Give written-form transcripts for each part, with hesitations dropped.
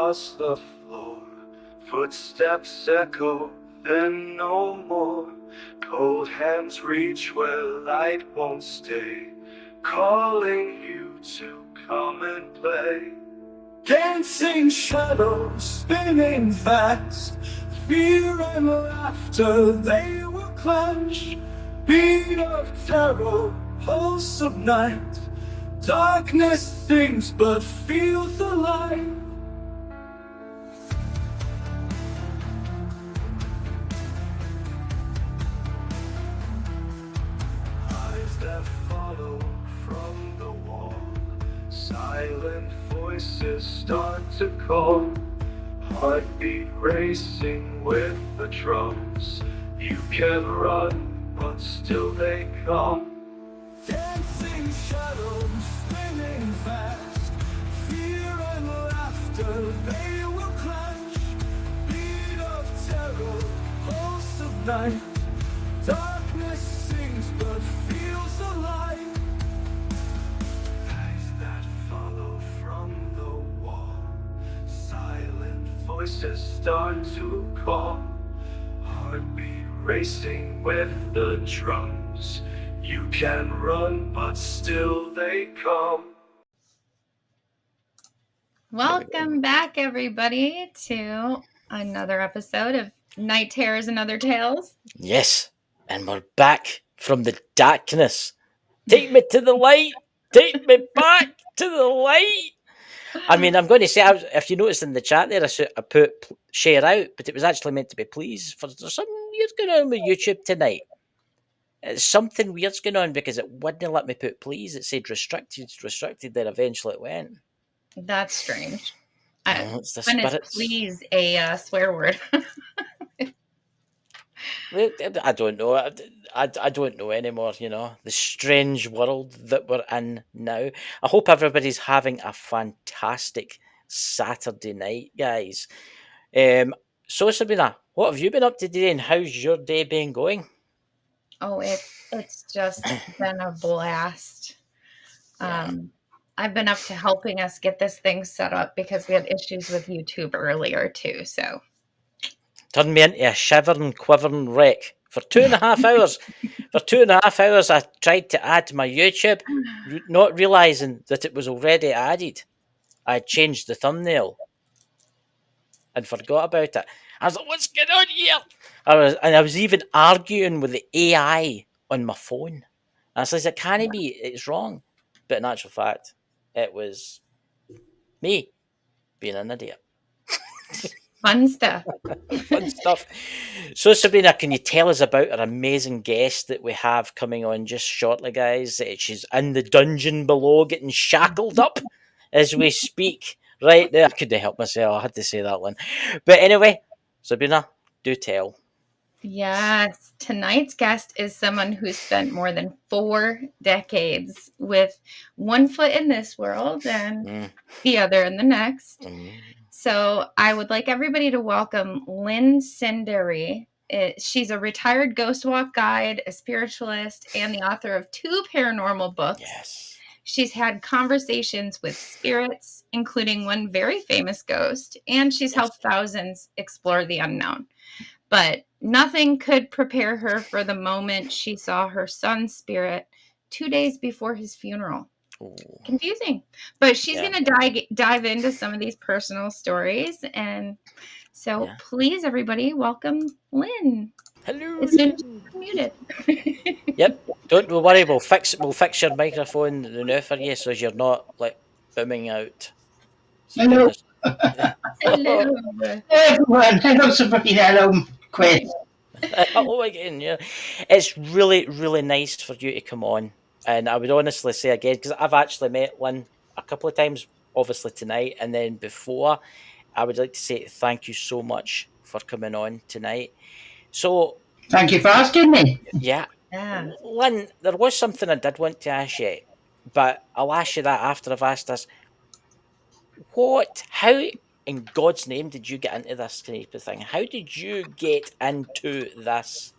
across the floor. Footsteps echo, then no more. Cold hands reach where light won't stay, calling you to come and play. Dancing shadows spinning fast, fear and laughter they will clash. Beat of terror, pulse of night. Darkness sings but feels alive. Eyes that follow from the wall, silent voices start to call. Heartbeat racing with the drums. You can run, but still they come. Dancing shadows spinning fast, fear and laughter they will clash. Beat of terror, pulse of night. Darkness sings but feels alive. Eyes that follow from the wall, silent voices start to call. Heartbeat racing with the drums. You can run, but still they come. Welcome back, everybody, to another episode of Night Terrors and Other Tales. Yes, and we're back from the darkness. Take me to the light. Take me back to the light. I mean, I'm going to say, if you noticed in the chat there, I put share out, but it was actually meant to be please. There's something weird going on with YouTube tonight. Something weird's going on because it wouldn't let me put please. It said restricted, then eventually it went. That's strange. It's the when spirits. is please a swear word? I don't know. I don't know anymore, you know, the strange world that we're in now. I hope everybody's having a fantastic Saturday night, guys. So, Sabrina, what have you been up to today and how's your day been going? Oh, it's just been a blast. Yeah. I've been up to helping us get this thing set up because we had issues with YouTube earlier too. So turned me into a shivering, quivering wreck for 2.5 hours. For 2.5 hours, I tried to add my YouTube, not realising that it was already added. I had changed the thumbnail and forgot about it. I was like, what's going on here? I was even arguing with the AI on my phone. I was like, it can't be, it's wrong. But in actual fact, it was me being an idiot. Fun stuff. Fun stuff. So, Sabrina, can you tell us about our amazing guest that we have coming on just shortly, guys? She's in the dungeon below getting shackled up as we speak. Right there. I couldn't help myself. I had to say that one. But anyway, Sabrina, do tell. Yes. Tonight's guest is someone who spent more than 4 decades with one foot in this world and the other in the next. So I would like everybody to welcome Lyn Cinderey. She's a retired ghost walk guide, a spiritualist, and the author of 2 paranormal books. Yes. She's had conversations with spirits, including one very famous ghost, and she's helped thousands explore the unknown. But nothing could prepare her for the moment she saw her son's spirit 2 days before his funeral. Ooh. Confusing. But she's going to dive into some of these personal stories. And so please, everybody, welcome Lyn. Hello. As soon as you're muted. Yep. Don't worry, we'll fix your microphone now for you so you're not like booming out. Hello. Hello. Everyone. Hello, Sabrina. Hello, Quinn. Hello again. Yeah, it's really, really nice for you to come on. And I would honestly say again, because I've actually met Lyn a couple of times, obviously tonight, and then before, I would like to say thank you so much for coming on tonight. So, thank you for asking me. Yeah. Lyn, there was something I did want to ask you, but I'll ask you that after I've asked this. How in God's name did you get into this type of thing? How did you get into this?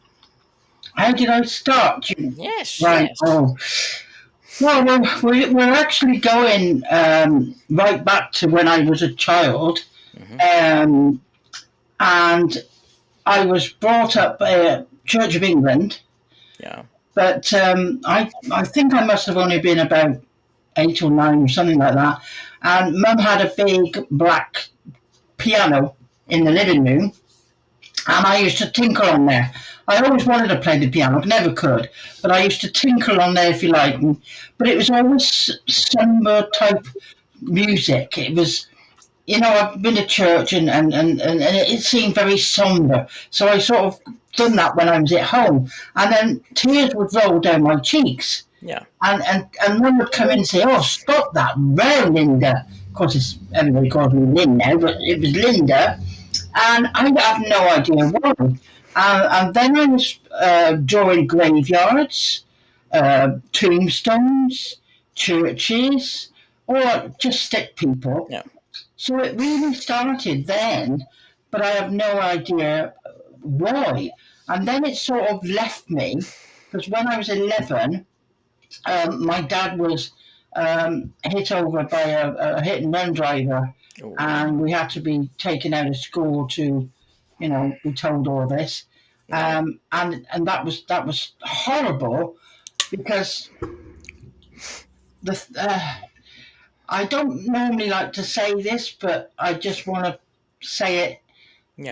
How did I start? Yes. Right. Yes. Oh. Well, we're actually going right back to when I was a child. and I was brought up Church of England, Yeah. but I think I must have only been about 8 or 9 or something like that. And Mum had a big black piano in the living room, and I used to tinkle on there. I always wanted to play the piano, never could, but I used to tinkle on there if you like. But it was always somber type music. It was, I've been to church and it seemed very somber. So I sort of done that when I was at home. And then tears would roll down my cheeks. Yeah. And one would come in and say, "Oh, stop that row, Linda." Of course, everybody calls me Lyn now, but it was Linda. And I have no idea why. And then I was drawing graveyards, tombstones, churches, or just stick people. Yeah. So it really started then, but I have no idea why. And then it sort of left me, because when I was 11, my dad was hit over by a hit and run driver, and we had to be taken out of school to, be told all this. And that was horrible, because I don't normally like to say this, but I just want to say it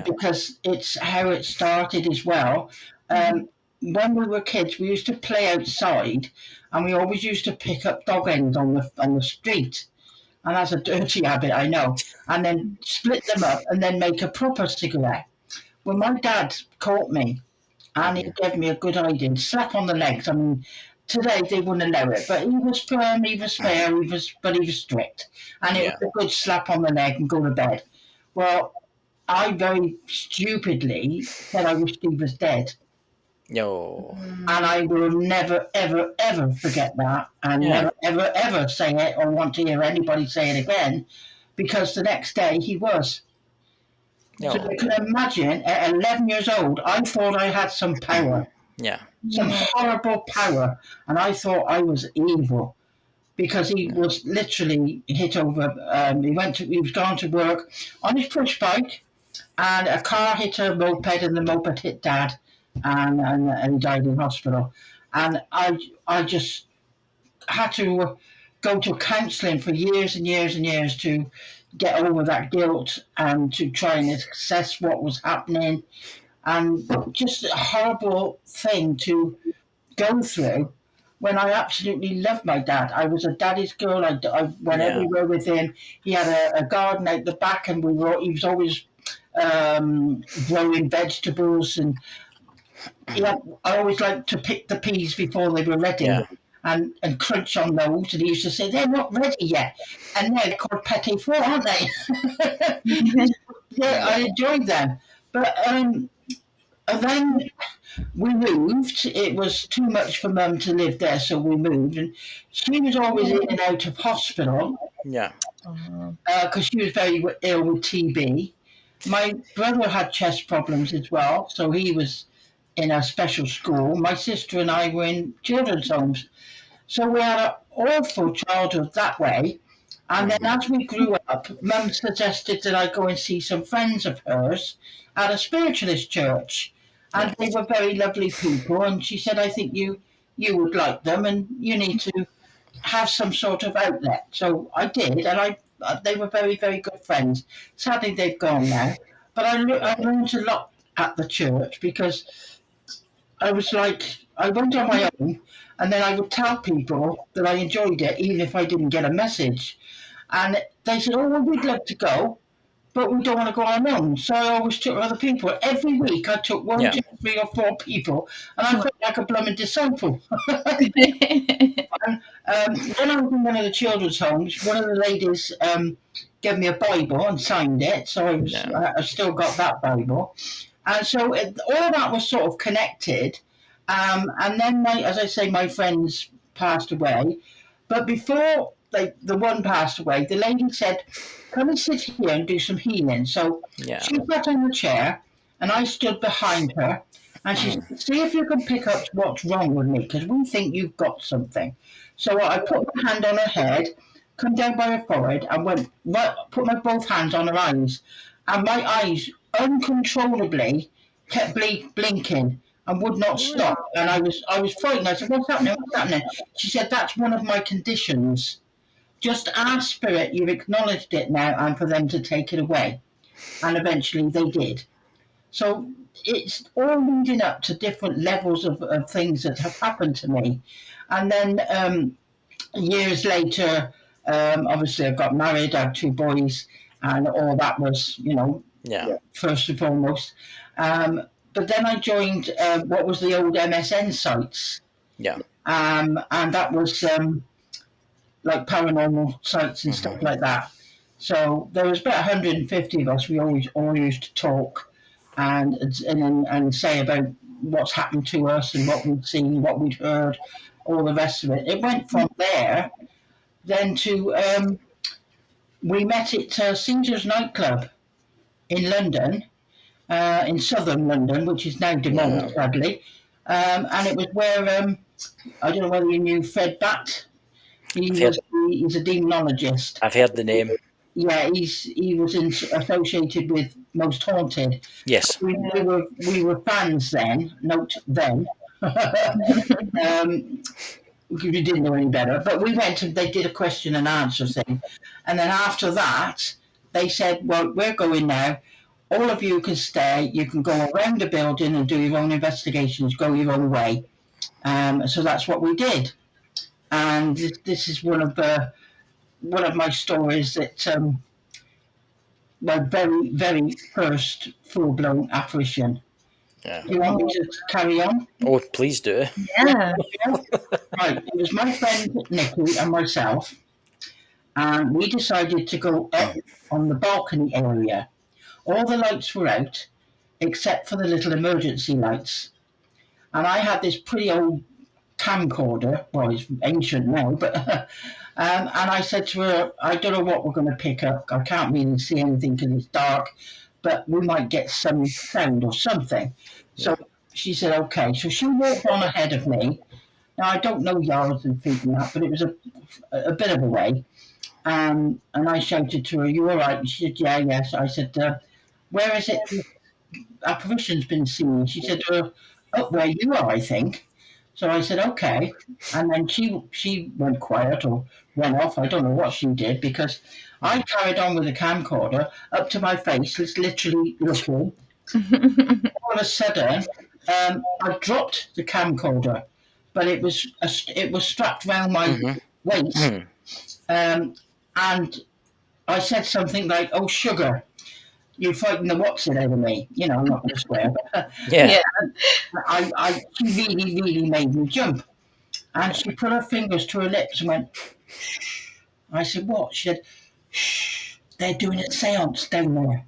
because it's how it started as well. When we were kids, we used to play outside, and we always used to pick up dog ends on the street. And that's a dirty habit, I know. And then split them up and then make a proper cigarette. Well, my dad caught me, and he gave me a good idea, slap on the legs. I mean, today they wouldn't allow it, but he was firm, he was fair, but he was strict. And it was a good slap on the leg and go to bed. Well, I very stupidly said I wished he was dead. No. And I will never, ever, ever forget that, and never, ever, ever say it or want to hear anybody say it again, because the next day he was. No. So you can imagine, at 11 years old, I thought I had some power. Yeah. Some horrible power. And I thought I was evil, because he was literally hit over. He was going to work on his push bike, and a car hit a moped, and the moped hit Dad, and he died in hospital. And I just had to go to counselling for years and years and years to get over that guilt and to try and assess what was happening. And just a horrible thing to go through when I absolutely loved my dad. I was a daddy's girl. I went everywhere with him. He had a garden out the back, and he was always growing vegetables, and I always liked to pick the peas before they were ready and crunch on those. And he used to say, "They're not ready yet." And they're called petit four, aren't they? I enjoyed them. But then we moved. It was too much for Mum to live there, so we moved. And she was always in and out of hospital. Yeah. Because she was very ill with TB. My brother had chest problems as well, so he was in a special school. My sister and I were in children's homes. So we had an awful childhood that way. And then as we grew up, Mum suggested that I go and see some friends of hers at a spiritualist church. And they were very lovely people. And she said, "I think you would like them, and you need to have some sort of outlet." So I did, and they were very, very good friends. Sadly, they've gone now. But I learned a lot at the church, because I was like, I went on my own, and then I would tell people that I enjoyed it, even if I didn't get a message. And they said, "Oh, well, we'd love to go, but we don't want to go on our own." So I always took other people. Every week I took 1, 2, 3 or 4 people, and I felt like a blooming disciple. And when I was in one of the children's homes, one of the ladies gave me a Bible and signed it, so I still got that Bible. And so all that was sort of connected. And then, as I say, my friends passed away. But before the one passed away, the lady said, "Come and sit here and do some healing." So she sat on the chair, and I stood behind her. And she said, "See if you can pick up what's wrong with me, because we think you've got something." So I put my hand on her head, come down by her forehead, and went right, put my both hands on her eyes, and my eyes uncontrollably kept blinking and would not stop. And I was frightened. I said, "What's happening? What's happening?" She said, "That's one of my conditions. Just ask Spirit, you've acknowledged it now, and for them to take it away." And eventually they did. So it's all leading up to different levels of things that have happened to me. And then years later, obviously I got married, I had 2 boys, and all that was, Yeah. first and foremost. But then I joined what was the old MSN sites. Yeah. And that was like paranormal sites and stuff like that. So there was about 150 of us. We all used to talk and say about what's happened to us and what we'd seen, what we'd heard, all the rest of it. It went from there then to we met at Caesar's nightclub in London, in southern London, which is now demolished, sadly. And it was where I don't know whether you knew Fred Batt. He's a demonologist. I've heard the name. Yeah, he was associated with Most Haunted. Yes. We were fans then. Note then. We didn't know any better, but we went and they did a question and answer thing, and then after that they said, "Well, we're going now. All of you can stay. You can go around the building and do your own investigations. Go your own way." So that's what we did, and this is one of my stories that my very, very first full-blown apparition. Yeah. Do you want me to carry on? Oh, please do. Yeah. Right, it was my friend Nikki and myself, and we decided to go up on the balcony area. All the lights were out, except for the little emergency lights. And I had this pretty old camcorder. Well, it's ancient now, but and I said to her, "I don't know what we're going to pick up. I can't really see anything because it's dark, but we might get some sound or something." So she said, "Okay." So she walked on ahead of me. Now, I don't know yards and feet and that, but it was a bit of a way. And I shouted to her, "You all right?" And she said, "Yeah, yes." I said, "Where is it apparition's been seen?" She said, "Up where you are, I think." So I said, "Okay." And then she went quiet or went off. I don't know what she did, because I carried on with the camcorder up to my face, literally looking. All of a sudden, I dropped the camcorder, but it was strapped around my waist, and I said something like, "Oh, sugar, you're fighting the what's it out of me." I'm not going to swear, but Yeah. she really, really made me jump, and she put her fingers to her lips and went, "Shh." I said, "What?" She said, "Shh, they're doing a séance down there."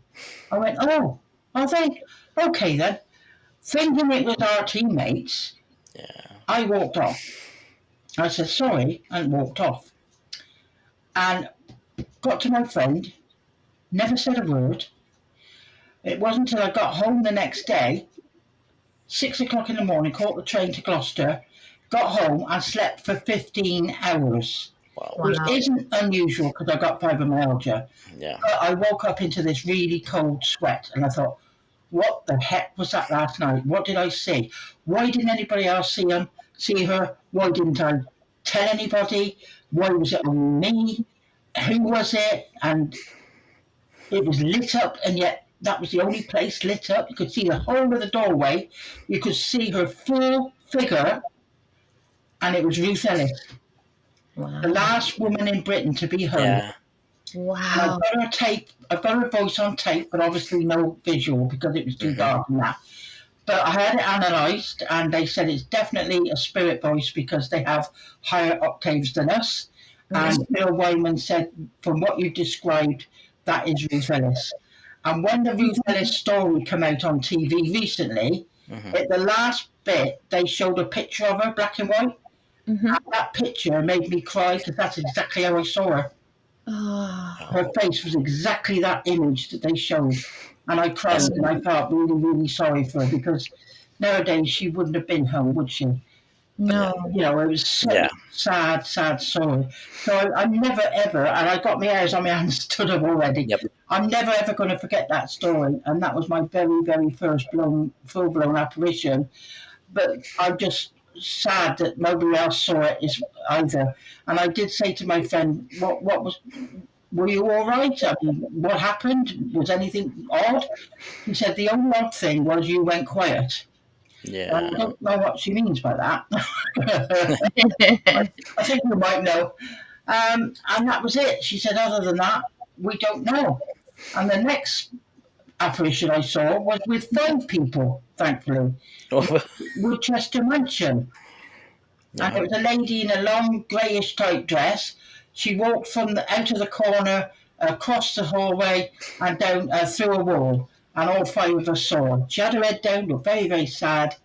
I went, "Oh, are they? Okay then." Thinking it was our teammates, I walked off. I said, "Sorry," and walked off. And got to my friend, never said a word. It wasn't until I got home the next day, 6 o'clock in the morning, caught the train to Gloucester, got home and slept for 15 hours. Wow. Which isn't unusual because I got fibromyalgia. Yeah. But I woke up into this really cold sweat and I thought, what the heck was that last night? What did I see? Why didn't anybody else see her? Why didn't I tell anybody? Why was it only me? Who was it? And it was lit up, and yet that was the only place lit up. You could see the whole of the doorway. You could see her full figure, and it was Ruth Ellis, the last woman in Britain to be hung. Yeah. Wow. I've got her voice on tape, but obviously no visual because it was too dark and that. But I had it analysed, and they said it's definitely a spirit voice because they have higher octaves than us. And Bill Wyman said, from what you described, that is Ruth Ellis. And when the Ruth Ellis story came out on TV recently, at the last bit, they showed a picture of her, black and white. And that picture made me cry because that's exactly how I saw her. Oh. Her face was exactly that image that they showed. And I cried, and I felt really, really sorry for her because nowadays she wouldn't have been home, would she? No. You know, it was such Yeah. a sad story. So I'm never ever, and I got my hairs on my hands stood up already. Yep. I'm never ever going to forget that story, and that was my very first full blown apparition. But I'm just sad that nobody else saw it either. And I did say to my friend, "What was? Were you all right? I mean, what happened? Was anything odd?" He said the only odd thing was you went quiet. I Yeah. don't know what she means by that. I think you might know. And that was it. She said, other than that, we don't know. And the next apparition I saw was with 5 people, thankfully, Oh, Woodchester Mansion. And yeah. it was a lady in a long greyish type dress. She walked from out of the corner, across the hallway, and down through a wall. And all 5 of us saw her. She had her head down, looked very sad.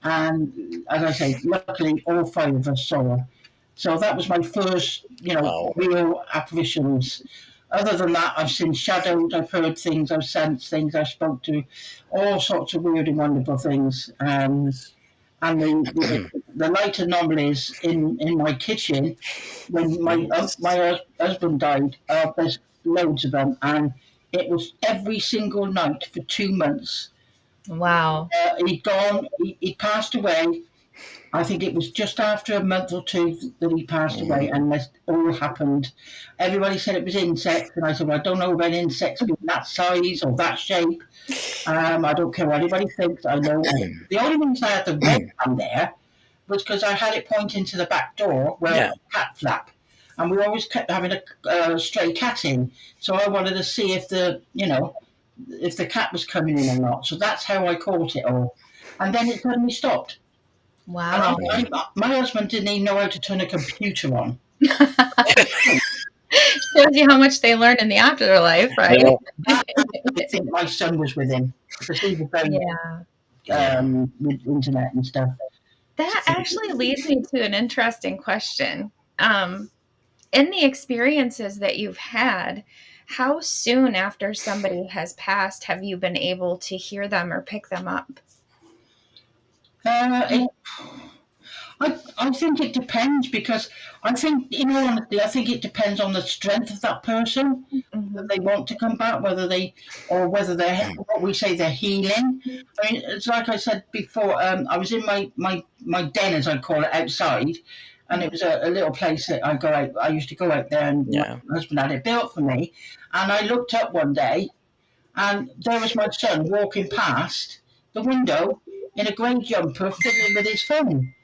And as I say, luckily all 5 of us saw her. So that was my first, Wow. real apparitions. Other than that, I've seen shadows, I've heard things, I've sensed things, I've spoke to all sorts of weird and wonderful things. And the light anomalies in my kitchen when my husband died. There's loads of them, and it was every single night for 2 months. Wow. He'd gone. He passed away. I think it was just after a month or 2 that he passed away, and this all happened. Everybody said it was insects, and I said, well, I don't know about insects being that size or that shape. I don't care what anybody thinks. I know. The only reason I had the webcam there was because I had it pointing to the back door where Yeah. a cat flap, and we always kept having a stray cat in. So I wanted to see if if the cat was coming in or not. So that's how I caught it all, and then it suddenly stopped. Wow. And my husband didn't even know how to turn a computer on. Shows you how much they learn in the afterlife, right? Yeah. I think my son was with him because he was very Yeah. with internet and stuff. That actually leads me to an interesting question. In the experiences that you've had, how soon after somebody has passed have you been able to hear them or pick them up? I think it depends because I think, in all honesty, I think it depends on the strength of that person that they want to come back, whether they're what we say they're healing. I mean, it's like I said before. I was in my den, as I call it, outside, and it was a little place that I go out. I used to go out there, and Yeah. my husband had it built for me. And I looked up one day, and there was my son walking past the window in a grey jumper, fiddling with his phone.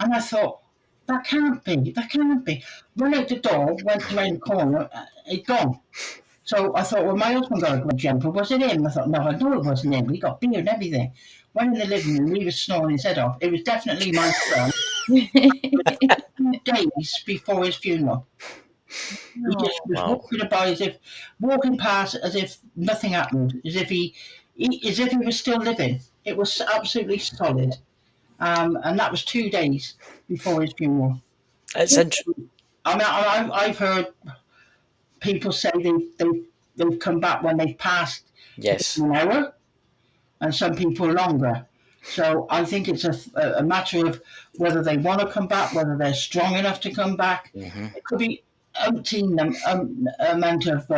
And I thought, that can't be. Went out the door, went around the corner, he'd gone. So I thought, well, my husband got a good jumper. Was it him? I thought, no, I know it wasn't him. He got beard and everything. Went in the living room, he was snoring his head off. It was definitely my son. 2 days before his funeral. He just was Wow. walking past as if nothing happened, as if he was still living. It was absolutely solid. And that was 2 days before his funeral. It's interesting. I mean, I've heard people say they've come back when they've passed Yes. an hour, and some people longer. So I think it's a matter of whether they want to come back, whether they're strong enough to come back. It could be umpteen amount of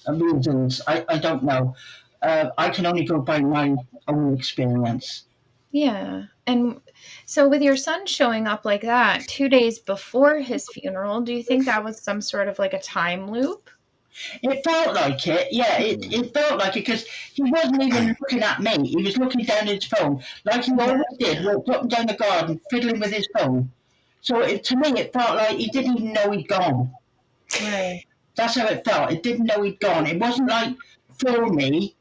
reasons. I don't know. I can only go by my own experience. Yeah. And so with your son showing up like that 2 days before his funeral, do you think that was some sort of like a time loop? It felt like it, yeah. It felt like it because he wasn't even looking at me. He was looking down his phone, like he always did, walked up and down the garden, fiddling with his phone. So to me, it felt like he didn't even know he'd gone. Right. That's how it felt. It didn't know he'd gone. It wasn't like for me,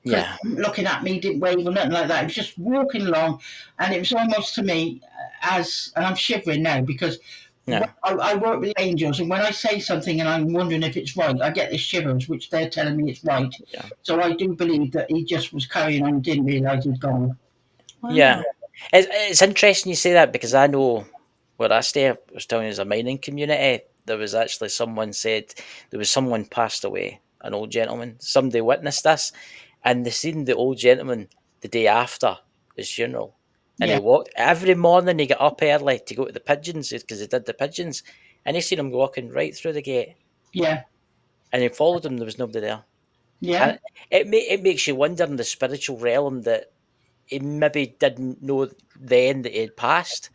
Yeah. looking at me, didn't wave or nothing like that. It was just walking along, and it was almost to me and I'm shivering now because Yeah. I work with angels, and when I say something and I'm wondering if it's right, I get the shivers, which they're telling me it's right. Yeah. So I do believe that he just was carrying on and didn't realise he'd gone. Wow. Yeah. It's interesting you say that because I know where I stay, I was telling you, as a mining community, there was actually someone passed away, an old gentleman. Somebody witnessed this, and they seen the old gentleman the day after his funeral. And Yeah. he walked every morning. He got up early to go to the pigeons because he did the pigeons, and he seen him walking right through the gate. Yeah. And he followed him. There was nobody there, Yeah. and it makes you wonder in the spiritual realm that he maybe didn't know then that he had passed.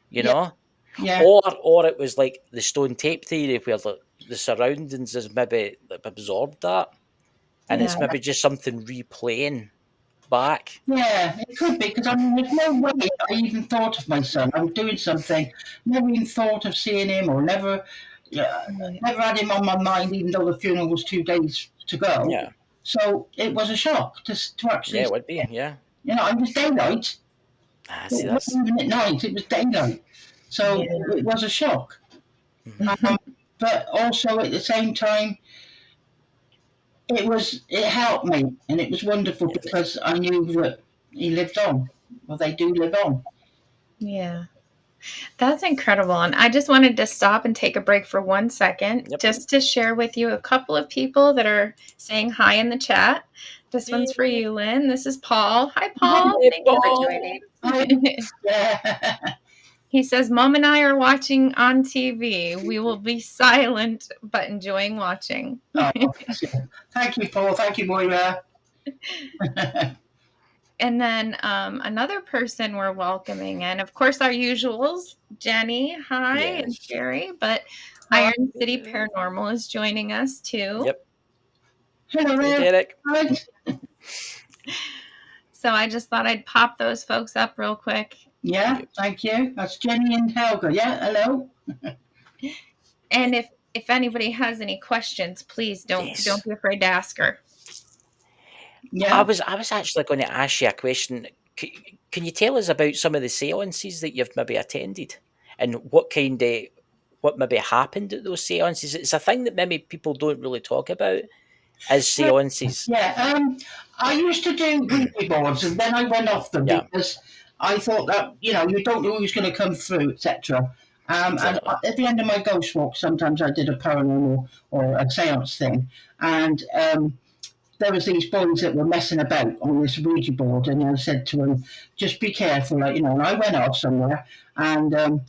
You Yeah. know, Yeah. or it was like the stone tape theory where the surroundings has maybe absorbed that, and Yeah. it's maybe just something replaying back. Yeah, it could be because I mean, there's no way I even thought of my son. I was doing something, never even thought of seeing him, or never, yeah, Right. never had him on my mind. Even though the funeral was 2 days to go, Yeah, so it was a shock to actually, yeah, it would be. Yeah, it was daylight. It see, wasn't that's even at night; it was daylight. So Yeah. it was a shock. mhm. But also at the same time, it helped me, and it was wonderful Yeah. because I knew that he lived on. Well, they do live on. Yeah. That's incredible. And I just wanted to stop and take a break for 1 second Yep. just to share with you a couple of people that are saying hi in the chat. This one's for Yay. you, Lynn. This is Paul. Hi, Paul. Hey, Thank you for Paul. joining. Yeah. He says, Mom and I are watching on TV. We will be silent but enjoying watching. Oh, bless you. Thank you, Paul. Thank you, Moira. And then another person we're welcoming, and of course our usuals, Jenny, hi, and Yes. Sherry, but Hi. Iron City Paranormal is joining us too. Yep. Hello Hey, there. Derek. Right. So I just thought I'd pop those folks up real quick. Yeah, thank you. That's Jenny and Helga. Yeah, hello. And if anybody has any questions, please don't be afraid to ask her. Yeah. I was actually going to ask you a question. Can you tell us about some of the seances that you've maybe attended, and what maybe happened at those seances? It's a thing that maybe people don't really talk about as seances. Yeah. I used to do Ouija boards, and then I went off them Yeah. because I thought that you don't know who's going to come through, etc. And Exactly. at the end of my ghost walk, sometimes I did a paranormal or a seance thing, and there was these boys that were messing about on this Ouija board, and I said to them, "Just be careful," and I went off somewhere, and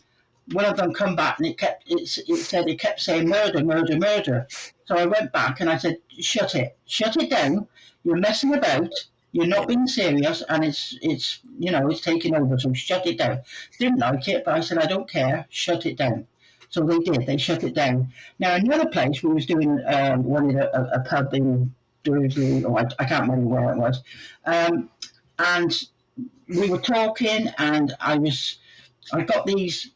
one of them come back, and it kept saying murder, murder, murder. So I went back and I said, shut it down. You're messing about. You're not being serious, and it's taking over. So shut it down. Didn't like it, but I said I don't care. Shut it down. So they did. They shut it down. Now another place we was doing one in a pub in Dursley, or I can't remember where it was, and we were talking, and I got these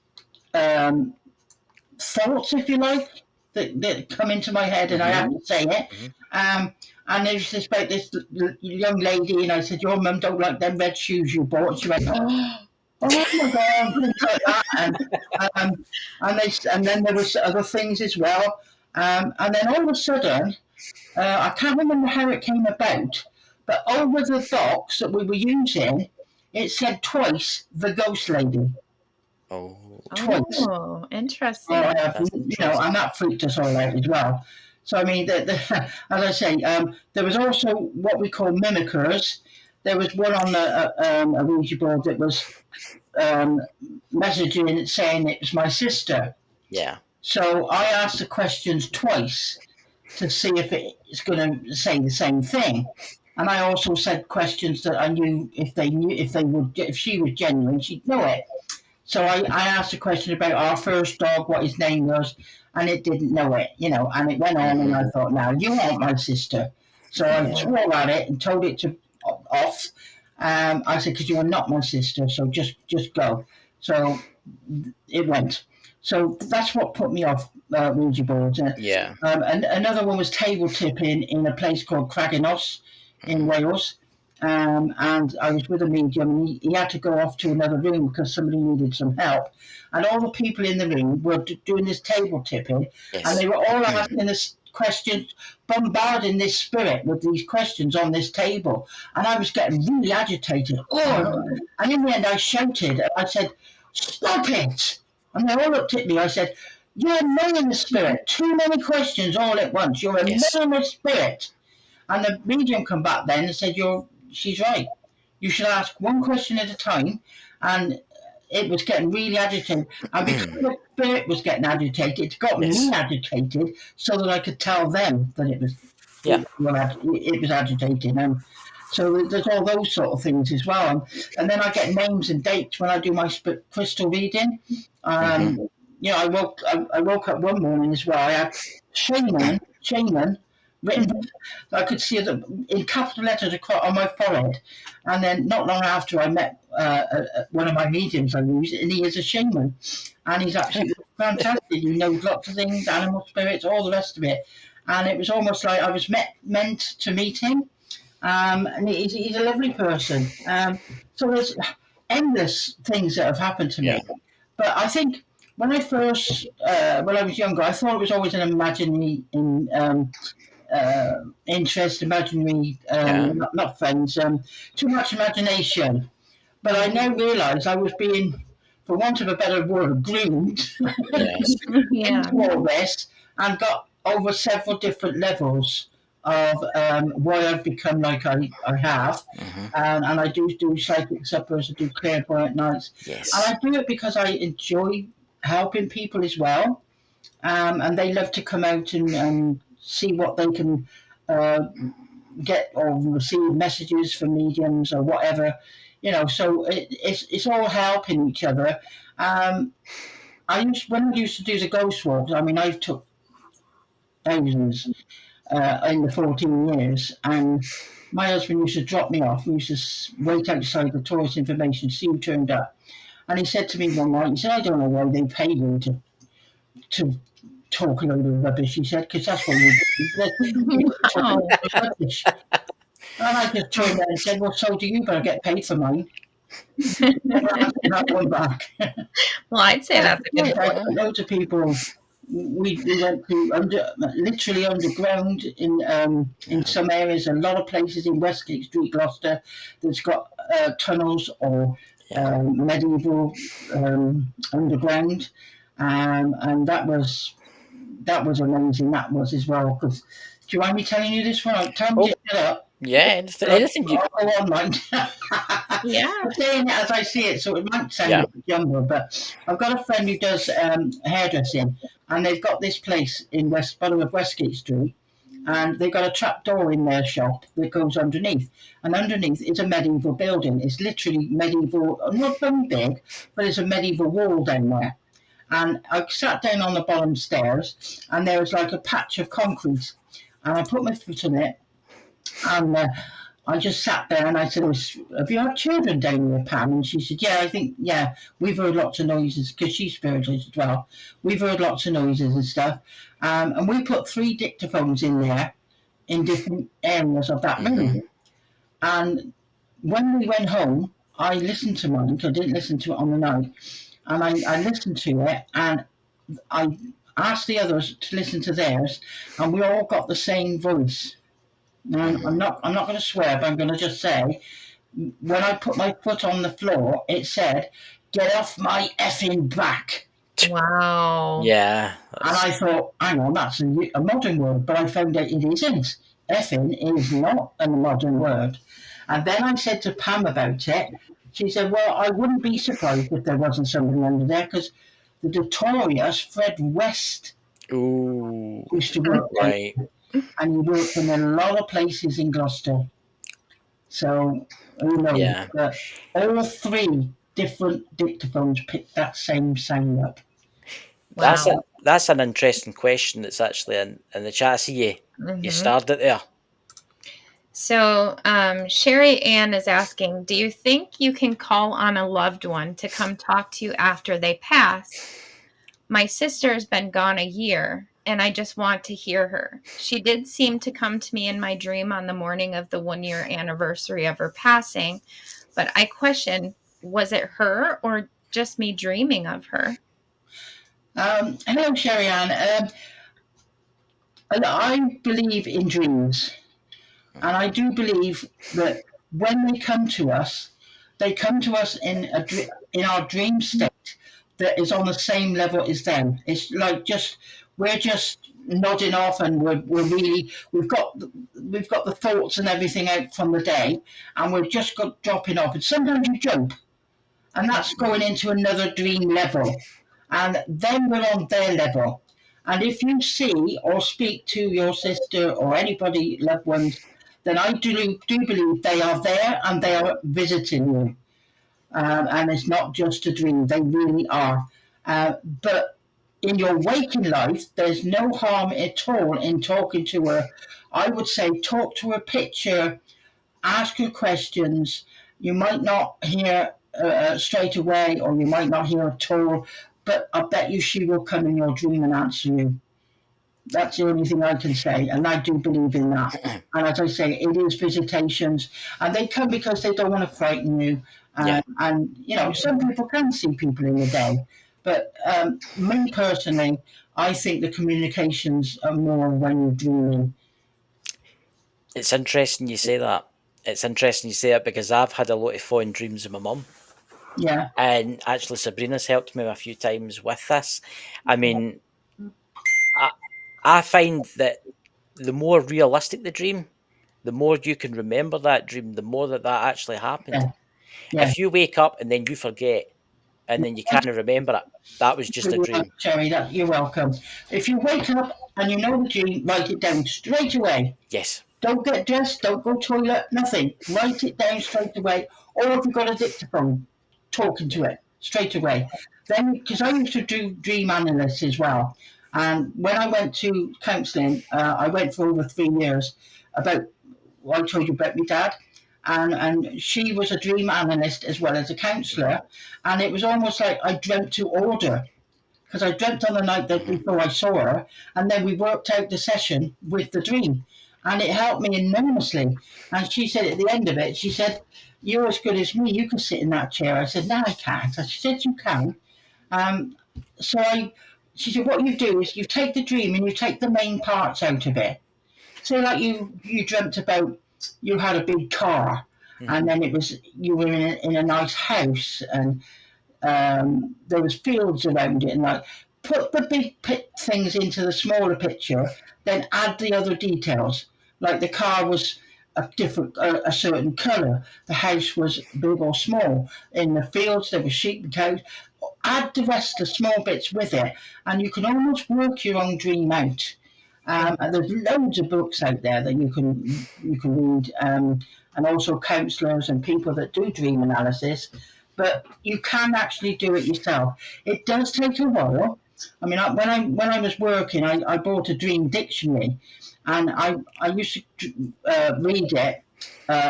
thoughts, if you like, that come into my head, and I have to say it. Mhm. And there's this about this young lady, and I said, "Your mum don't like them red shoes you bought." And she went, "Oh my god," things like that, and then there was other things as well, and then all of a sudden, I can't remember how it came about, but over the docs that we were using, it said twice the ghost lady. Oh, Twice. Oh, interesting. that's interesting. And that freaked us all out as well. So I mean, as I say, there was also what we call mimickers. There was one on a Ouija board that was messaging saying it was my sister. Yeah. So I asked the questions twice to see if it's going to say the same thing. And I also said questions that I knew if she was genuine, she'd know it. So I asked a question about our first dog, what his name was, and it didn't know it, and it went on, and I thought, now, you aren't my sister. So I swore at it and told it to off. I said, because you're not my sister, so just go. So it went. So that's what put me off Ouija boards. Yeah. And another one was table tipping in a place called Craignos in Wales. And I was with a medium, and he had to go off to another room because somebody needed some help. And all the people in the room were doing this table tipping, Yes. and they were all asking us questions, bombarding this spirit with these questions on this table. And I was getting really agitated. And in the end, I shouted, and I said, "Stop it!" And they all looked at me. I said, "You're a meaningless spirit. Too many questions all at once. You're a meaningless spirit." And the medium come back then and said, she's right. you should ask one question at a time, and it was getting really agitated. And because the spirit was getting agitated, it got Yes. me agitated so that I could tell them that it was Yeah. it was agitating. So there's all those sort of things as well. And then I get names and dates when I do my crystal reading. You know, I woke up one morning as well. I had shaman written. I could see it in capital letters across on my forehead. And then not long after, I met one of my mediums I use, and he is a shaman, and he's absolutely fantastic. He knows lots of things, animal spirits, all the rest of it. And it was almost like I was meant to meet him. And he's a lovely person. So there's endless things that have happened to me. But I think when I was younger, I thought it was always an imaginary interest, imaginary, not friends, too much imagination. But I now realise I was being, for want of a better word, groomed into all this, and got over several different levels of why I've become like I have. And I do psychic suppers, I do clairvoyant nights. Yes. And I do it because I enjoy helping people as well. And they love to come out and see what they can get or receive messages from mediums or whatever, you know. So it's all helping each other. When I used to do the ghost walks, I mean, I've took thousands in the 14 years, and my husband used to drop me off. We used to wait outside the tourist information, see who turned up, and he said to me one night, he said, "I don't know why they pay you to talk a load of rubbish," he said, "because that's what you do." Rubbish. And I just turned around and said, "Well, so do you, but I get paid for mine." Never answered that one back. Well, I'd say that's a good point. Loads of people. We went to literally underground in some areas. A lot of places in Westgate Street, Gloucester, that's got tunnels or medieval underground, and that was amazing. That was as well. Because do you mind me telling you this one? Tell me to shut up. Yeah, anything you. I'll go on, like. Yeah. I'm saying it as I see it, so it might sound a bit younger, but I've got a friend who does hairdressing, and they've got this place in bottom of Westgate Street, and they've got a trap door in their shop that goes underneath, and underneath is a medieval building. It's literally medieval, not very big, but it's a medieval wall down there. And I sat down on the bottom stairs, and there was like a patch of concrete, and I put my foot on it, and I just sat there and I said, "Have you had children down here, Pam?" And she said, "Yeah, we've heard lots of noises," because she's spiritualist as well. "We've heard lots of noises and stuff." And we put 3 dictaphones in there in different areas of that room. And when we went home, I listened to mine, because I didn't listen to it on the night. And I listened to it, and I asked the others to listen to theirs, and we all got the same voice. Now, I'm not going to swear, but I'm going to just say, when I put my foot on the floor, it said, "Get off my effing back." Wow. Yeah. And I thought, hang on, that's a modern word, but I found out it isn't. Effing is not a modern word. And then I said to Pam about it. She said, "Well, I wouldn't be surprised if there wasn't somebody under there, because the notorious Fred West used to work there. Right. And he worked in a lot of places in Gloucester. So, who knows? Yeah. But all 3 different dictaphones picked that same sound up. Wow. That's an interesting question that's actually in the chat. I see you started it there. So Sherry Ann is asking, do you think you can call on a loved one to come talk to you after they pass? My sister's been gone a year, and I just want to hear her. She did seem to come to me in my dream on the morning of the 1-year anniversary of her passing, but I question, was it her or just me dreaming of her? Hello, Sherry Ann. I believe in dreams, and I do believe that when they come to us in our dream state that is on the same level as them. It's like we're just nodding off, and we've got the thoughts and everything out from the day, and we're just dropping off. And sometimes you jump, and that's going into another dream level, and then we're on their level. And if you see or speak to your sister or anybody, loved ones, then I do believe they are there and they are visiting you. And it's not just a dream, they really are. But in your waking life, there's no harm at all in talking to her. I would say talk to her picture, ask her questions. You might not hear straight away, or you might not hear at all, but I bet you she will come in your dream and answer you. That's the only thing I can say, and I do believe in that. And as I say, it is visitations, and they come because they don't want to frighten you. And you know, some people can see people in the day, but me personally, I think the communications are more when you're dreaming. It's interesting you say that. It's interesting you say it because I've had a lot of fond dreams of my mum. Yeah. And actually, Sabrina's helped me a few times with this. I mean, I find that the more realistic the dream, the more you can remember that dream, the more that actually happened. Yeah. If you wake up and then you forget and then you can't remember it, that was just a dream. Cherry, you're welcome. If you wake up and you know the dream, write it down straight away. Yes. Don't get dressed, don't go toilet, nothing. Write it down straight away. Or if you've got a dictaphone, talking to it straight away. Then, because I used to do dream analysis as well. And when I went to counselling, I went for over 3 years. I told you about my dad. And she was a dream analyst as well as a counsellor. And it was almost like I dreamt to order. Because I dreamt on the night that before I saw her. And then we worked out the session with the dream. And it helped me enormously. And she said at the end of it, she said, "You're as good as me. You can sit in that chair." I said, "No, I can't." She said, "You can." She said, "What you do is you take the dream and you take the main parts out of it. So like you dreamt about you had a big car, and then it was you were in a nice house, and there was fields around it, and like put the big things into the smaller picture, then add the other details. Like the car was a certain colour, the house was big or small. In the fields there were sheep and cows. Add the rest, the small bits with it, and you can almost work your own dream out. And there's loads of books out there that you can read, and also counsellors and people that do dream analysis. But you can actually do it yourself. It does take a while. I mean, when I was working, I bought a dream dictionary, and I used to read it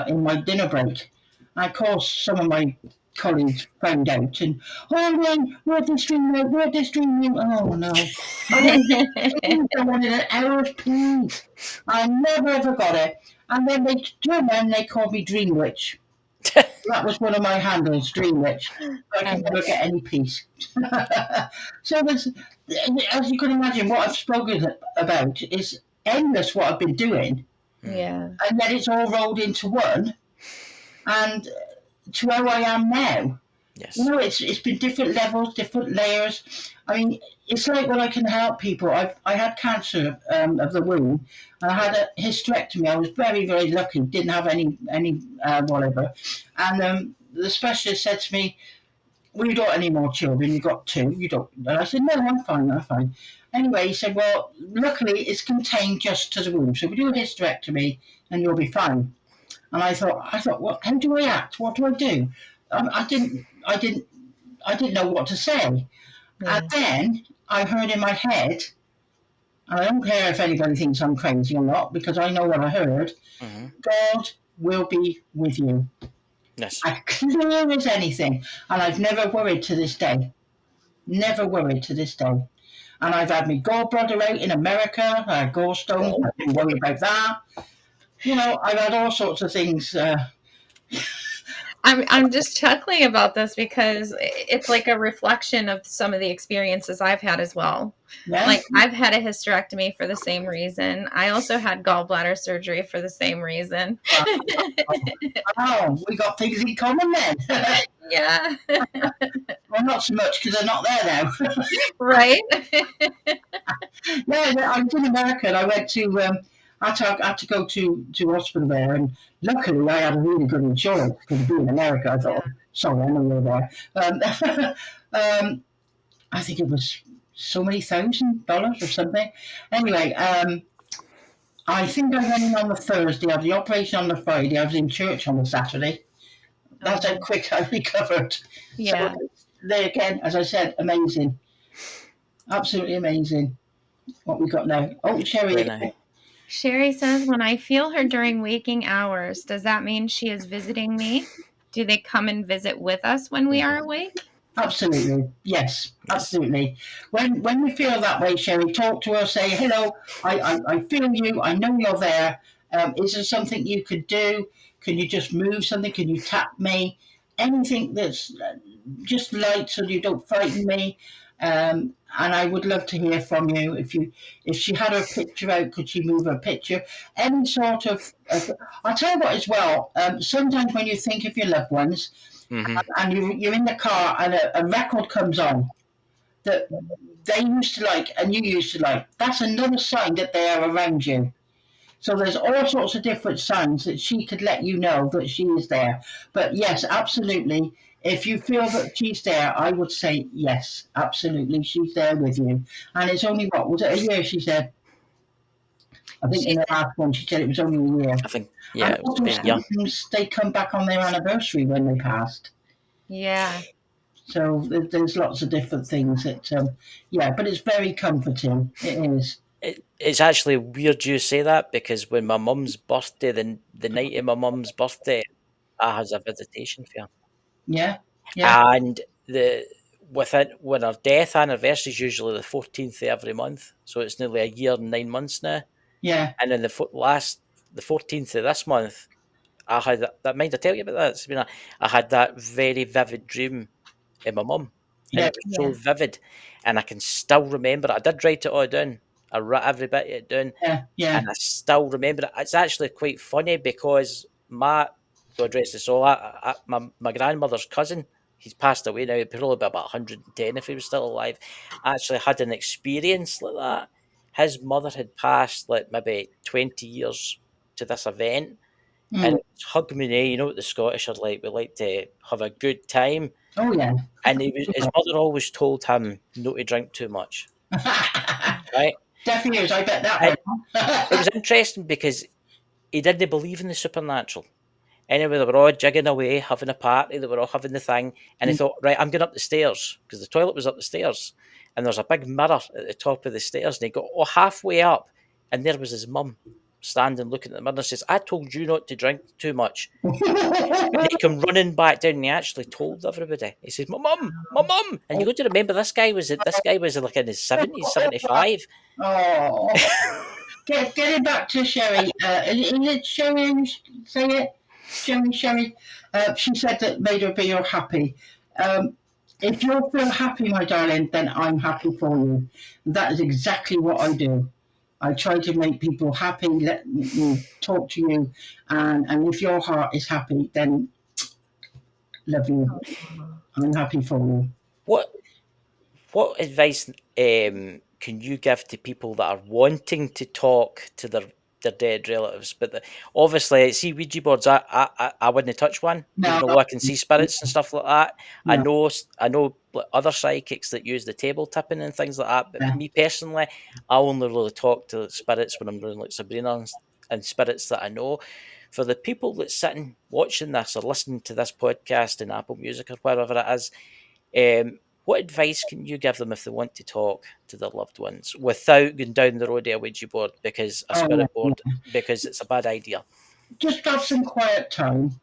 in my dinner break. And of course, some of my colleagues found out, and where'd this dream go? Where'd this dream go? Oh no! I wanted an hour's peace. I never ever got it, and then they called me Dream Witch. That was one of my handles, Dream Witch. I can never get any peace. So there's, as you can imagine, what I've spoken about is endless. What I've been doing, Yeah. and then it's all rolled into one, and to where I am now. Yes. You know, it's been different levels, different layers. I mean, it's like when I can help people. I had cancer of the womb, and I had a hysterectomy. I was very, very lucky. Didn't have any whatever. And the specialist said to me, "Well, you don't have any more children. You got 2. You don't." And I said, "No, I'm fine. I'm fine." Anyway, he said, "Well, luckily it's contained just to the womb. So we do a hysterectomy, and you'll be fine." And I thought, well, how do I act? What do I do? I didn't know what to say. Yeah. And then I heard in my head, and I don't care if anybody thinks I'm crazy or not, because I know what I heard. God will be with you. Yes. As clear as anything. And I've never worried to this day. Never worried to this day. And I've had my gallbladder out in America. I had gallstones. I didn't worry about that. You know, I've had all sorts of things. I'm just chuckling about this because it's like a reflection of some of the experiences I've had as well. Yeah. Like I've had a hysterectomy for the same reason. I also had gallbladder surgery for the same reason. Oh, we got things in common then. Yeah. Well, not so much because they're not there now. Right? No, I was in America and I went to, I had to go to hospital there, and luckily I had a really good insurance because being in America, I thought, sorry, I know you're there. I think it was so many $1,000 or something. Anyway, I think I went in on the Thursday. I had the operation on the Friday. I was in church on the Saturday. That's how quick I recovered. Yeah. So there again, as I said, amazing, absolutely amazing. What we got now? Oh, Sherry. Very nice. Sherry says, when I feel her during waking hours, does that mean she is visiting me? Do they come and visit with us when we are awake? Absolutely, yes, absolutely. When you feel that way, Sherry, talk to her. Say hello. I feel you. I know you're there. Is there something you could do? Can you just move something? Can you tap me? Anything that's just light so you don't frighten me. And I would love to hear from you. If she had her picture out, could she move her picture? Any sort of. I'll tell you what as well. Sometimes when you think of your loved ones, and you're in the car and a record comes on that they used to like and you used to like, that's another sign that they are around you. So there's all sorts of different signs that she could let you know that she is there. But yes, absolutely. If you feel that she's there, I would say yes, absolutely. She's there with you. And it's only, what, was it a year, she said? I think in the last one, she said it was only a year. I think, yeah, And it was also about a year. sometimes they come back on their anniversary when they passed. Yeah. So there's lots of different things that, but it's very comforting. It is. It's actually weird you say that, because when my mum's birthday, the night of my mum's birthday, I has a visitation for her. Yeah, yeah, And when her death anniversary is usually the 14th of every month, so it's nearly a year and 9 months now. yeah. And then the 14th of this month, I had that. Mind I tell you about that? Sabrina? I had that very vivid dream of my mum, and Yeah. it was so vivid, and I can still remember it. I did write it all down. I wrote every bit of it down, Yeah. and I still remember it. It's actually quite funny because God rest his soul, my grandmother's cousin, he's passed away now, he'd probably be about 110 if he was still alive, actually had an experience like that. His mother had passed like maybe 20 years to this event, and Mm. it was hug me now. You know what the Scottish are like, we like to have a good time. Oh, yeah. And his mother always told him not to drink too much, right? Deaf ears, I bet that It, one. it was interesting because he didn't believe in the supernatural. Anyway, they were all jigging away, having a party, they were all having the thing, and he thought, right, I'm going up the stairs, because the toilet was up the stairs, and there's a big mirror at the top of the stairs, and he got halfway up, and there was his mum standing looking at the mirror and says, I told you not to drink too much. And he came running back down, and he actually told everybody. He says, my mum. And you got to remember, this guy was like in his 70s, 75. Oh. Getting back to Sherry. Is it Sherry? Say it? Sherry. She said that made her feel happy. If you feel happy, my darling, then I'm happy for you. That is exactly what I do. I try to make people happy, let me talk to you, and if your heart is happy, then love you. I'm happy for you. What advice can you give to people that are wanting to talk to their dead relatives? But obviously, see Ouija boards. I wouldn't touch one, even though I can see spirits and stuff like that. No. I know other psychics that use the table tipping and things like that. But Yeah. me personally, I only really talk to spirits when I'm doing like Sabrina and spirits that I know. For the people that's sitting watching this or listening to this podcast in Apple Music or wherever it is, what advice can you give them if they want to talk to their loved ones without going down the road of a Ouija board, because a spirit board, because it's a bad idea? Just have some quiet time.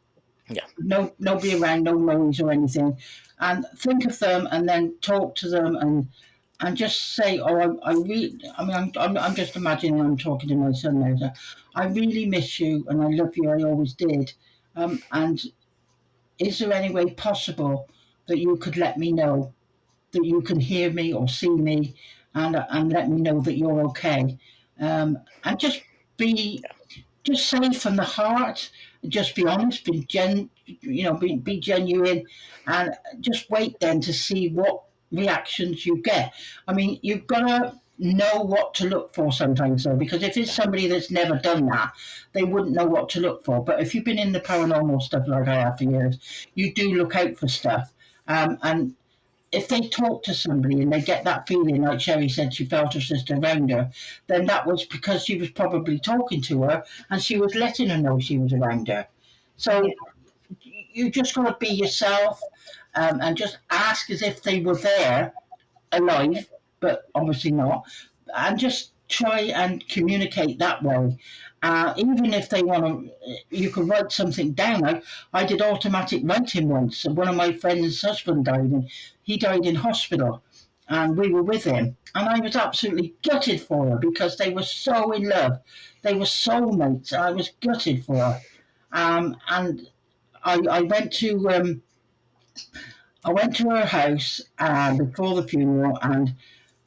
Yeah. Nobody around, no noise or anything, and think of them, and then talk to them, and just say, "Oh, I'm just imagining I'm talking to my son now. So, I really miss you, and I love you. I always did. And is there any way possible that you could let me know that you can hear me or see me, and let me know that you're okay, and just be just say from the heart, just be honest, be genuine, and just wait then to see what reactions you get. I mean, you've got to know what to look for sometimes, though, because if it's somebody that's never done that, they wouldn't know what to look for. But if you've been in the paranormal stuff like I have for years, you do look out for stuff. And if they talk to somebody and they get that feeling, like Sherry said, she felt her sister around her, then that was because she was probably talking to her and she was letting her know she was around her. So you just got to be yourself, and just ask as if they were there, alive, but obviously not, and just try and communicate that way. Even if they want to, you could write something down. I did automatic writing once. One of my friend's husband died, and he died in hospital, and we were with him. And I was absolutely gutted for her because they were so in love. They were soulmates. I was gutted for her. And I went to her house before the funeral, and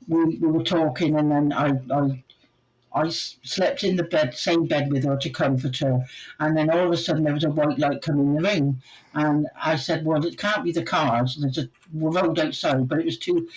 we were talking, and then I slept in the same bed with her to comfort her, and then all of a sudden there was a white light coming in the room, and I said, "Well, it can't be the cars. There's a road outside, but it was too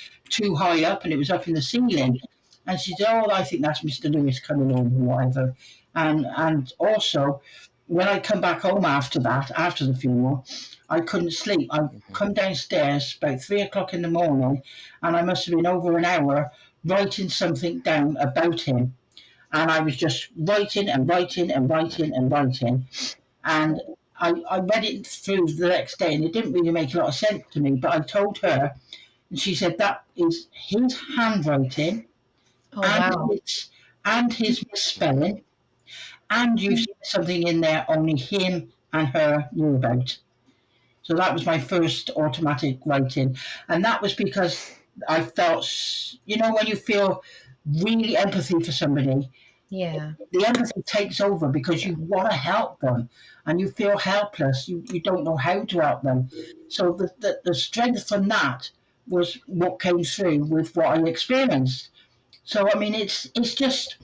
high up, and it was up in the ceiling." And she said, "Oh, I think that's Mr. Lewis coming in, or whatever." And also, when I come back home after the funeral, I couldn't sleep. I come downstairs about 3 o'clock in the morning, and I must have been over an hour writing something down about him. And I was just writing and writing and writing and writing. And I read it through the next day, and it didn't really make a lot of sense to me. But I told her, and she said that is his handwriting, Oh, and wow. his misspelling, and you've seen something in there only him and her knew about. So that was my first automatic writing, and that was because I felt, when you feel really empathy for somebody, Yeah. the empathy takes over because you want to help them, and you feel helpless. You don't know how to help them. So the strength from that was what came through with what I experienced. So I mean, it's just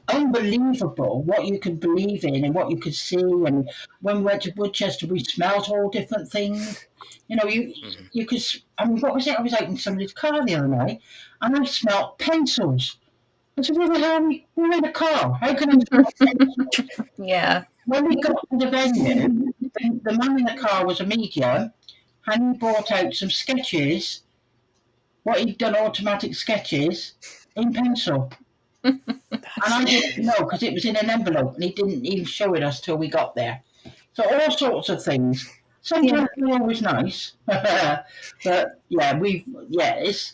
unbelievable what you could believe in and what you could see. And when we went to Woodchester, we smelt all different things. You could. I mean, what was it? I was out in somebody's car the other night, and I smelt pencils. I said, "Where the hell are we? We're in a car. How can I smell pencils?" Yeah. When we got to the venue, the man in the car was a medium, and he brought out some sketches. What he'd done, automatic sketches in pencil. And I didn't know because it was in an envelope, and he didn't even show it us till we got there. So all sorts of things. Sometimes they're always nice, but it's.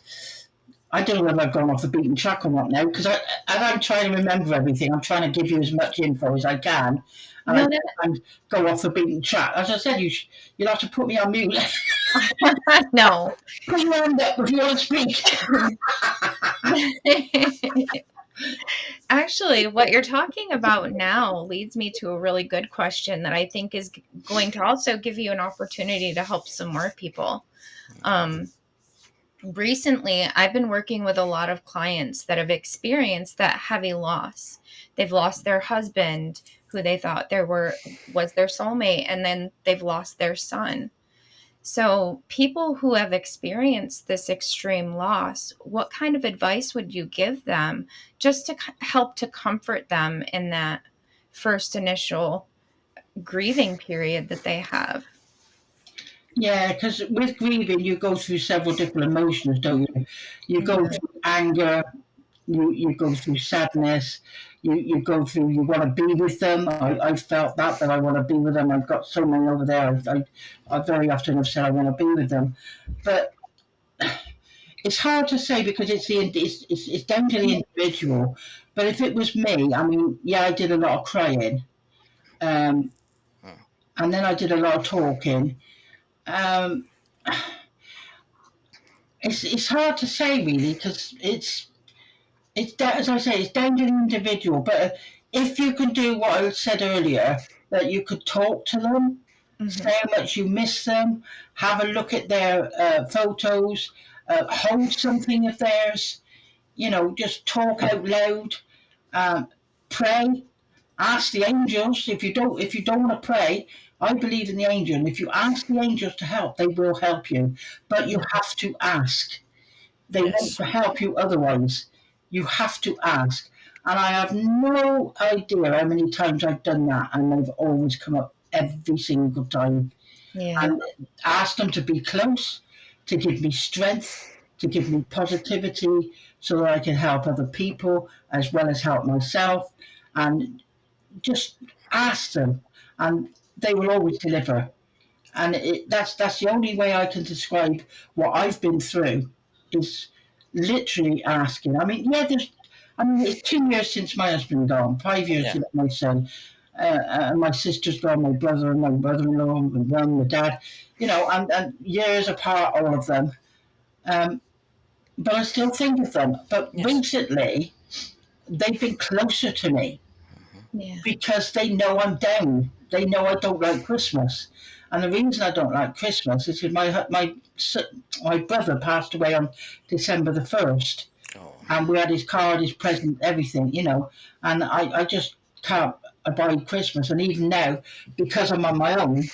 I don't know whether I've gone off the beaten track or not now, because I'm trying to remember everything. I'm trying to give you as much info as I can, and No, I sometimes go off the beaten track. As I said, you'll have to put me on mute. no. Put your hand up if you want to speak. Actually, what you're talking about now leads me to a really good question that I think is going to also give you an opportunity to help some more people. Recently, I've been working with a lot of clients that have experienced that heavy loss. They've lost their husband, who they thought was their soulmate, and then they've lost their son. So people who have experienced this extreme loss, what kind of advice would you give them just to help to comfort them in that first initial grieving period that they have? Yeah, because with grieving, you go through several different emotions, don't you? You go through anger, you go through sadness, you go through, you want to be with them. I felt that I want to be with them. I've got so many over there. I very often have said I want to be with them. But it's hard to say because it's down to the individual. But if it was me, I mean, yeah, I did a lot of crying. And then I did a lot of talking. Um, it's hard to say really because as I say, it's down to the individual. But if you can do what I said earlier, that you could talk to them, say how much you miss them, have a look at their photos, hold something of theirs, just talk out loud, pray. ask the angels. If you don't want to pray, I believe in the angel. And if you ask the angels to help, they will help you. But you have to ask. They want Yes. to help you otherwise. You have to ask. And I have no idea how many times I've done that, and they've always come up every single time. Yeah. And asked them to be close, to give me strength, to give me positivity, so that I can help other people as well as help myself. And just ask them, and they will always deliver. And that's the only way I can describe what I've been through, is literally asking. I mean, it's 2 years since my husband gone, 5 years Yeah. since my son, and my sister's gone, my brother and my brother-in-law, my mum, my dad, and years apart, all of them. But I still think of them. But Yes. recently, they've been closer to me, Yeah. because they know I'm down. They know I don't like Christmas. And the reason I don't like Christmas is because my brother passed away on December the 1st. Oh. And we had his card, his present, everything, And I just can't abide Christmas. And even now, because I'm on my own,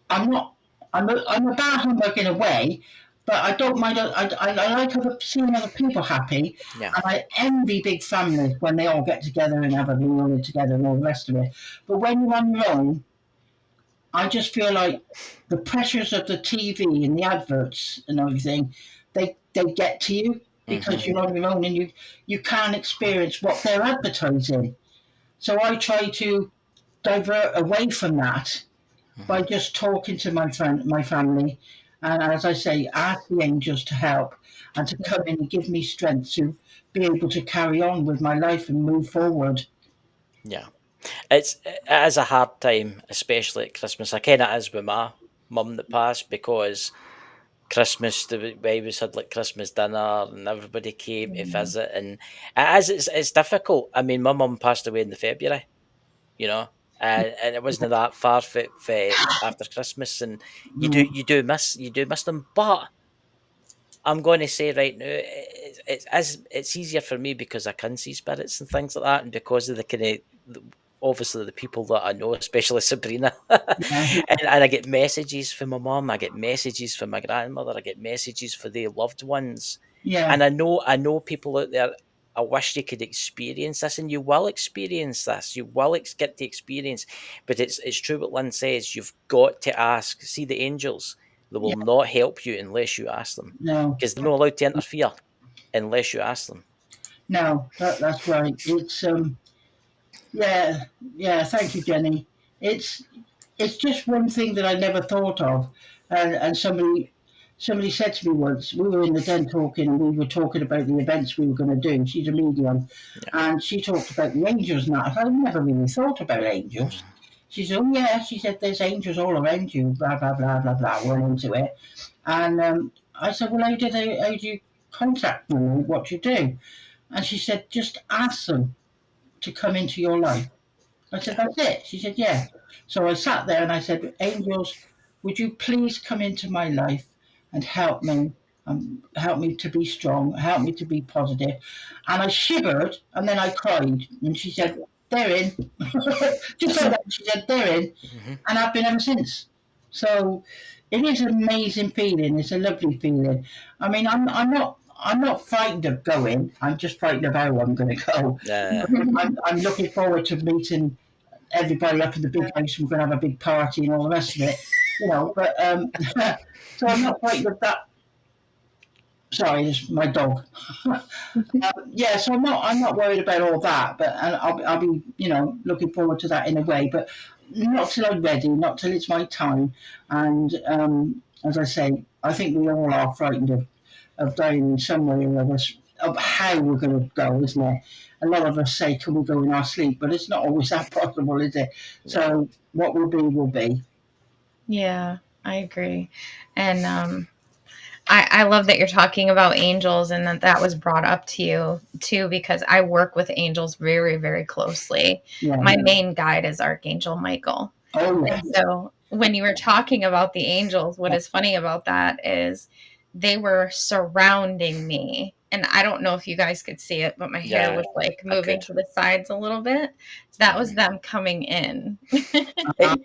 I'm not. I'm a bad humbug in a way, but I don't mind. I like seeing other people happy, Yeah. and I envy big families when they all get together and have a meal together and all the rest of it. But when you're on your own, I just feel like the pressures of the TV and the adverts and everything, they get to you, because you're on your own, and you can't experience what they're advertising. So I try to divert away from that by just talking to my family, and as I say, ask the angels to help and to come in and give me strength to be able to carry on with my life and move forward. Yeah. It is a hard time, especially at Christmas. I kind of is with my mum that passed, because Christmas, we always had like Christmas dinner and everybody came to visit, and it's difficult. I mean, my mum passed away in the February, and it wasn't that far after Christmas, and you do miss them, but I'm going to say right now, it's easier for me because I can see spirits and things like that, and because of the kind of, obviously, the people that I know, especially Sabrina, Yeah, and I get messages from my mum, I get messages from my grandmother, I get messages for their loved ones, yeah, and I know people out there. I wish you could experience this, and you will experience this. You will get to experience, but it's true what Lynn says. You've got to ask. See the angels; they will yeah. not help you unless you ask them, No, because they're not allowed to interfere unless you ask them. no, that's right. It's yeah, yeah. Thank you, Jenny. It's it's just one thing that I never thought of, and somebody said to me once, we were in the den talking, and we were talking about the events we were going to do. She's a medium, Yeah. and she talked about the angels and that. I never really thought about angels. She said, "Oh yeah," she said, "there's angels all around you." Blah blah blah blah blah. Went into it, and I said, "Well, how do you contact them? And what do you do?" And she said, "Just ask them to come into your life." I said, Yeah. "That's it." She said, "Yeah." So I sat there and I said, "Angels, would you please come into my life and help me to be strong, help me to be positive?" And I shivered, and then I cried. And she Yeah. said, "They're in." Just That's like it. that. She said, "They're in." Hmm. And I've been ever since. So it is an amazing feeling. It's a lovely feeling. I mean, I'm not frightened of going. I'm just frightened of how I'm going to go. Yeah. I'm looking forward to meeting everybody up in the big house. We're going to have a big party and all the rest of it, But so I'm not frightened of that. Sorry, it's my dog. Yeah, so I'm not worried about all that, but I'll be looking forward to that in a way, but not till I'm ready, not till it's my time. And as I say, I think we all are frightened of dying in some way or other, of how we're going to go, isn't it? A lot of us say, "Can we go in our sleep?" But it's not always that possible, is it? So what will be will be. Yeah, I agree. And I love that you're talking about angels and that was brought up to you too, because I work with angels very, very closely. Yeah. My main guide is Archangel Michael. Oh yeah. And so when you were talking about the angels, what is funny about that is they were surrounding me and I don't know if you guys could see it, but my hair Yeah, was like I moving could. to the sides a little bit. That was them coming in. It,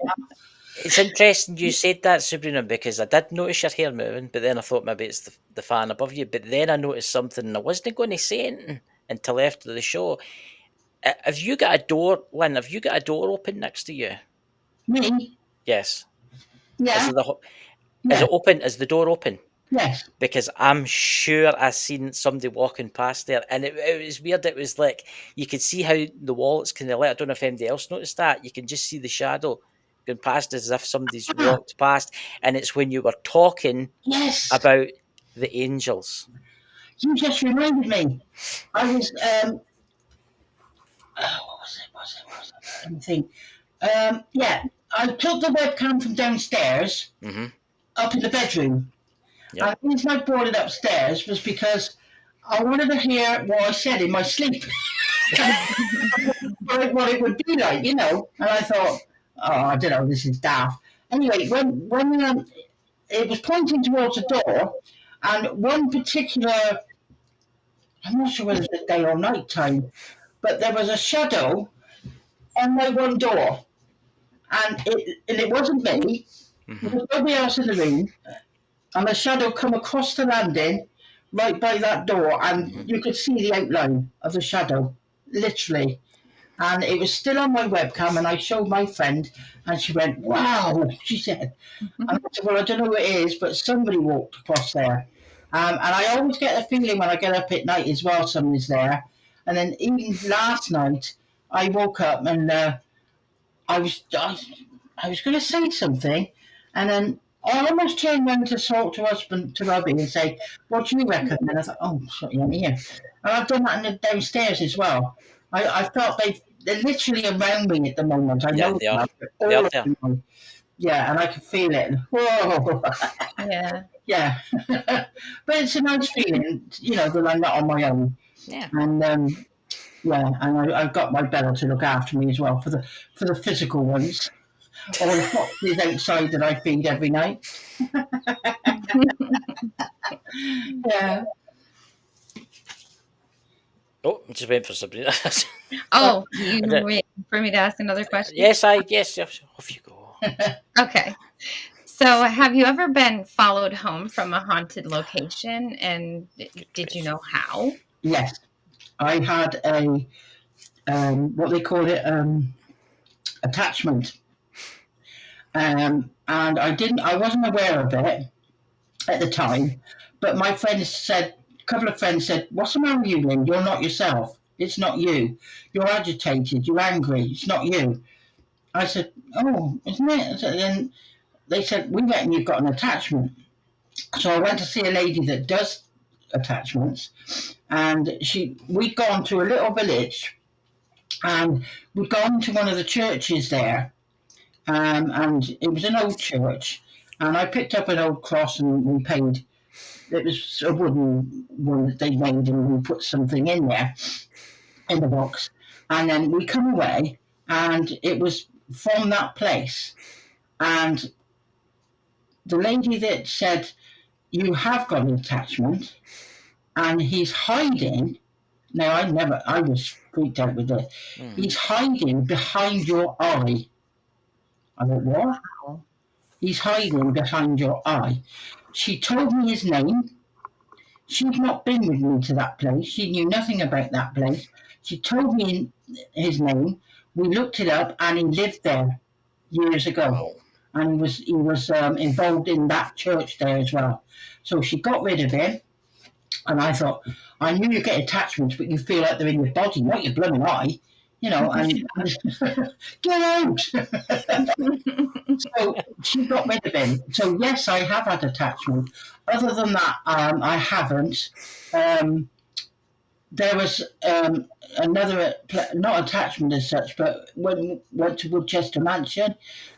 it's interesting you said that, Sabrina, because I did notice your hair moving, but then I thought maybe it's the fan above you. But then I noticed something, and I wasn't going to say anything until after the show. Have you got a door, Lynn? Have you got a door open next to you? Me? Yes. Is Yeah. is Yeah. it open? Is the door open? Yes. Because I'm sure I seen somebody walking past there, and it was weird. It was like you could see how the wallets kind of lit. I don't know if anybody else noticed that. You can just see the shadow going past as if somebody's Ah, walked past, and it's when you were talking yes. about the angels. You just reminded me. I was what was it? Let me think. Yeah, I took the webcam from downstairs Mm-hmm. up in the bedroom. Yep. And the reason I brought it upstairs was because I wanted to hear what I said in my sleep, what it would be like, you know. And I thought, oh, I don't know, this is daft. Anyway, when it was pointing towards the door, and one particular, I'm not sure whether it was day or night time, but there was a shadow on my one door, and it wasn't me. There Mm-hmm. was nobody else in the room, and the shadow come across the landing right by that door, and Mm-hmm. you could see the outline of the shadow, literally. And it was still on my webcam, and I showed my friend, and she went, "Wow," she said. And I said, "Well, I don't know who it is, but somebody walked across there." And I always get a feeling when I get up at night as well, somebody's there. And then even last night, I woke up and I was I was going to say something, and then I almost turned around to talk to Robbie, and say, "What do you reckon?" And I thought, "Oh, sorry, I'm here." And I've done that in the downstairs as well. I felt they're literally around me at the moment. I Yeah, know they are. they're They all are there. around me. Yeah, and I can feel it. Whoa, Yeah. yeah. But it's a nice feeling, you know, that I'm not on my own. Yeah. And yeah, and I've got my Bella to look after me as well for the physical ones. Or the foxes outside that I feed every night. Yeah. Oh, I'm just waiting for Sabrina. Oh, you I were don't- waiting for me to ask another question? yes, yes. Off you go. Okay. So, have you ever been followed home from a haunted location, and Good did you question. know how? Yes, I had a what they call it attachment, and I wasn't aware of it at the time, but my friends said, a couple of friends said, "What's the matter with you, Lynn? You're not yourself. It's not you. You're agitated. You're angry. It's not you." I said, "Oh, isn't it?" So then they said, "We reckon you've got an attachment." So I went to see a lady that does attachments, and we'd gone to a little village, and we'd gone to one of the churches there, and it was an old church, and I picked up an old cross and we paid. It was a wooden one that they made, and we put something in there in the box, and then we come away, and it was from that place, and the lady that said, "You have got an attachment, and he's hiding." Now, I was freaked out with it. Mm. "He's hiding behind your eye." I went, "What?" Wow. "He's hiding behind your eye." She told me his name. She'd not been with me to that place. She knew nothing about that place. She told me his name. We looked it up, and he lived there years ago. Wow. And he was involved in that church there as well. So she got rid of him. And I thought, I knew you get attachments, but you feel like they're in your body, not your blooming eye, you know. And get out. So she got rid of him. So yes, I have had attachment. Other than that, I haven't. There was another, not attachment as such, but when we went to Woodchester Mansion,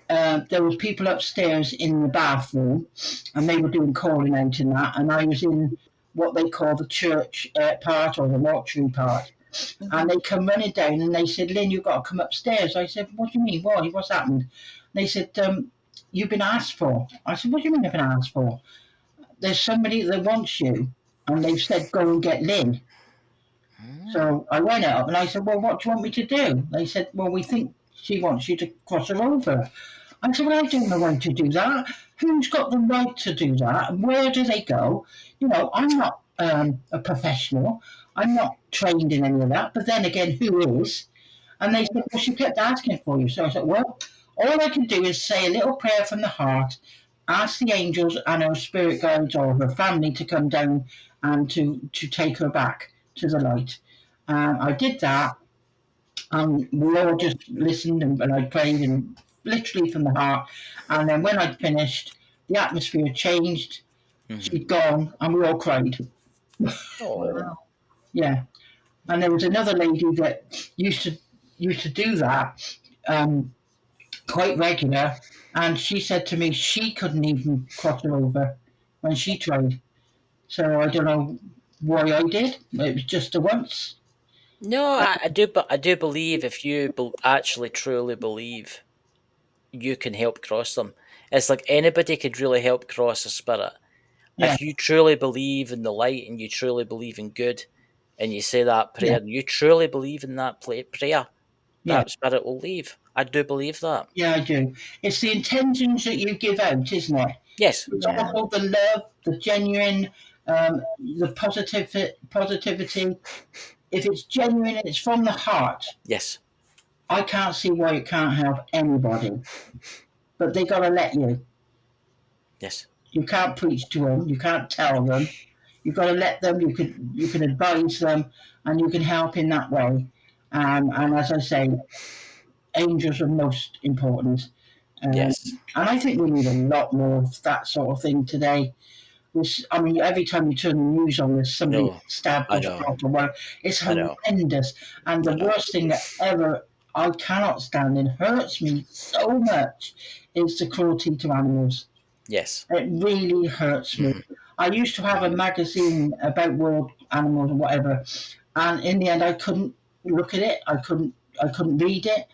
there was people upstairs in the bathroom, and they were doing calling out and that, and I was in what they call the church part or the mortuary part. And they come running down and they said, "Lynn, you've got to come upstairs." I said, "What do you mean? Why? What's happened?" They said, "You've been asked for." I said, "What do you mean I've been asked for?" "There's somebody that wants you." and they've said go and get Lyn. So I went up and I said, well, what do you want me to do? They said, well, we think she wants you to cross her over. I said, well, I don't know how to do that. Who's got the right to do that? And where do they go? You know, I'm not a professional. I'm not trained in any of that. But then again, who is? And they said, well, she kept asking for you. So I said, well, all I can do is say a little prayer from the heart, ask the angels and her spirit guides or her family to come down and to take her back to the light. I did that, and we all just listened and I prayed and literally from the heart. And then when I'd finished, the atmosphere changed. She'd gone, and we all cried. Oh. Yeah. And there was another lady that used to do that quite regular, and she said to me she couldn't even cross her over when she tried. So I don't know why I did. It was just a once. No, I do, but I do believe if you actually truly believe, you can help cross them. It's like anybody could really help cross a spirit. Yeah. If you truly believe in the light and you truly believe in good, and you say that prayer, Yeah. and you truly believe in that prayer, Yeah. that spirit will leave. I do believe that. Yeah, I do. It's the intentions that you give out, isn't it? Yes. It's Yeah. also the love, the genuine, the positivity. If it's genuine and it's from the heart, Yes. I can't see why it can't help anybody. But they got to let you. Yes. You can't preach to them. You can't tell them. You've got to let them. You can advise them, and you can help in that way. And as I say, angels are most important. Yes. And I think we need a lot more of that sort of thing today. Which, I mean, every time you turn the news on, there's somebody No, stabbed I or know. shot or whatever. It's I know. horrendous. And the I know. worst thing that ever I cannot stand and hurts me so much is the cruelty to animals. Yes. It really hurts me. I used to have a magazine about world animals and whatever, and in the end, I couldn't look at it. I couldn't read it,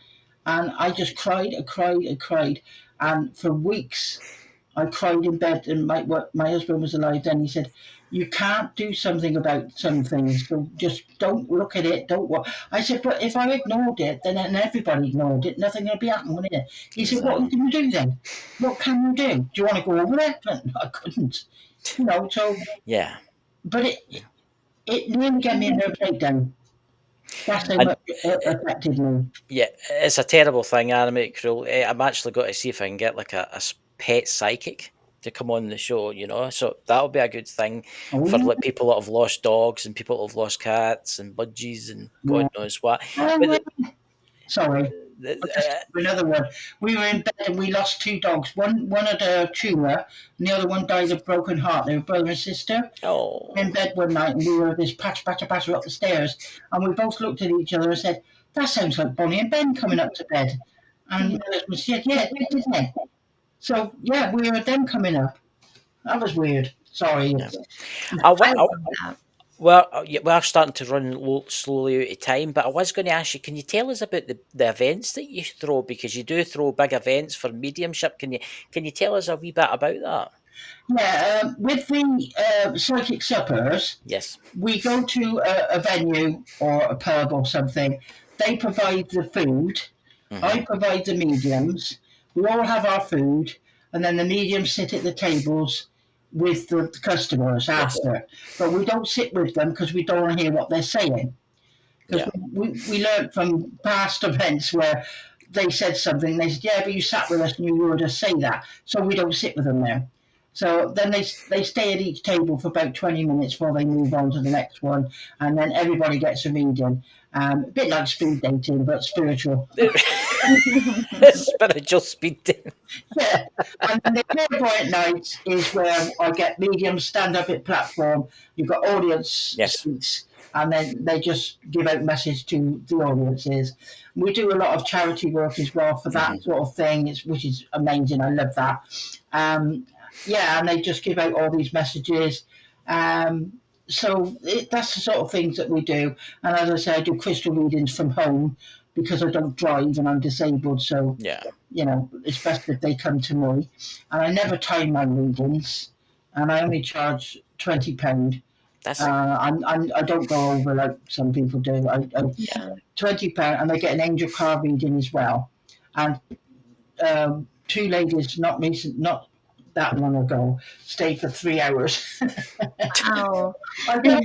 and I just cried. I cried. I cried, and for weeks, I cried in bed. And my husband was alive then. He said, "You can't do something about some things, so just don't look at it. Don't what." I said, "But if I ignored it, then everybody ignored it. Nothing would be happening, would it?" He said, "What can you do then? What can you do? Do you want to go over it?" But I couldn't. You know. So, Yeah. but it nearly gave me a nerve breakdown. That's how And much it affected me. yeah, it's a terrible thing, animate cruel. I'm actually got to see if I can get like a pet psychic to come on the show, you know. So that'll be a good thing Oh for yeah. like people that have lost dogs and people that have lost cats and budgies and God Yeah. knows what. Oh, But well, sorry. the, Another one. We were in bed and we lost two dogs. One had a tumour, and the other one died of broken heart. They were brother and sister. oh, We were in bed one night and we were this patter up the stairs, and we both looked at each other and said, "That sounds like Bonnie and Ben coming up to bed." And my husband said, "Yeah, it did, didn't it?" So yeah, we were them coming up. That was weird. Sorry. yeah. I, I wa- love that. Well, yeah, we're starting to run slowly out of time, but I was going to ask you, can you tell us about the events that you throw? Because you do throw big events for mediumship. Can you tell us a wee bit about that? Yeah, with the psychic suppers, Yes. we go to a venue or a pub or something. They provide the food. I provide the mediums. We all have our food, and then the mediums sit at the tables with the customers Yes. after. But we don't sit with them because we don't want to hear what they're saying. Because Yeah. we learned from past events where they said something, they said, "Yeah, but you sat with us and you heard us say that." So we don't sit with them now. So then they stay at each table for about 20 minutes before they move on to the next one. And then everybody gets a reading. A bit like speed dating, but spiritual. Spiritual speed dating. Yeah. And then the clairvoyant night is where I get mediums stand up at platform. You've got audience Yes. seats, and then they just give out message to the audiences. We do a lot of charity work as well for that sort of thing, which is amazing. I love that. Yeah, and they just give out all these messages. So that's the sort of things that we do. And as I say, I do crystal readings from home because I don't drive and I'm disabled. So Yeah. you know, it's best if they come to me. And I never time my readings, and I only charge £20. That's I don't go over like some people do. Yeah. £20, and I get an angel card reading as well. And two ladies, not that long ago, stayed for 3 hours. Wow. I get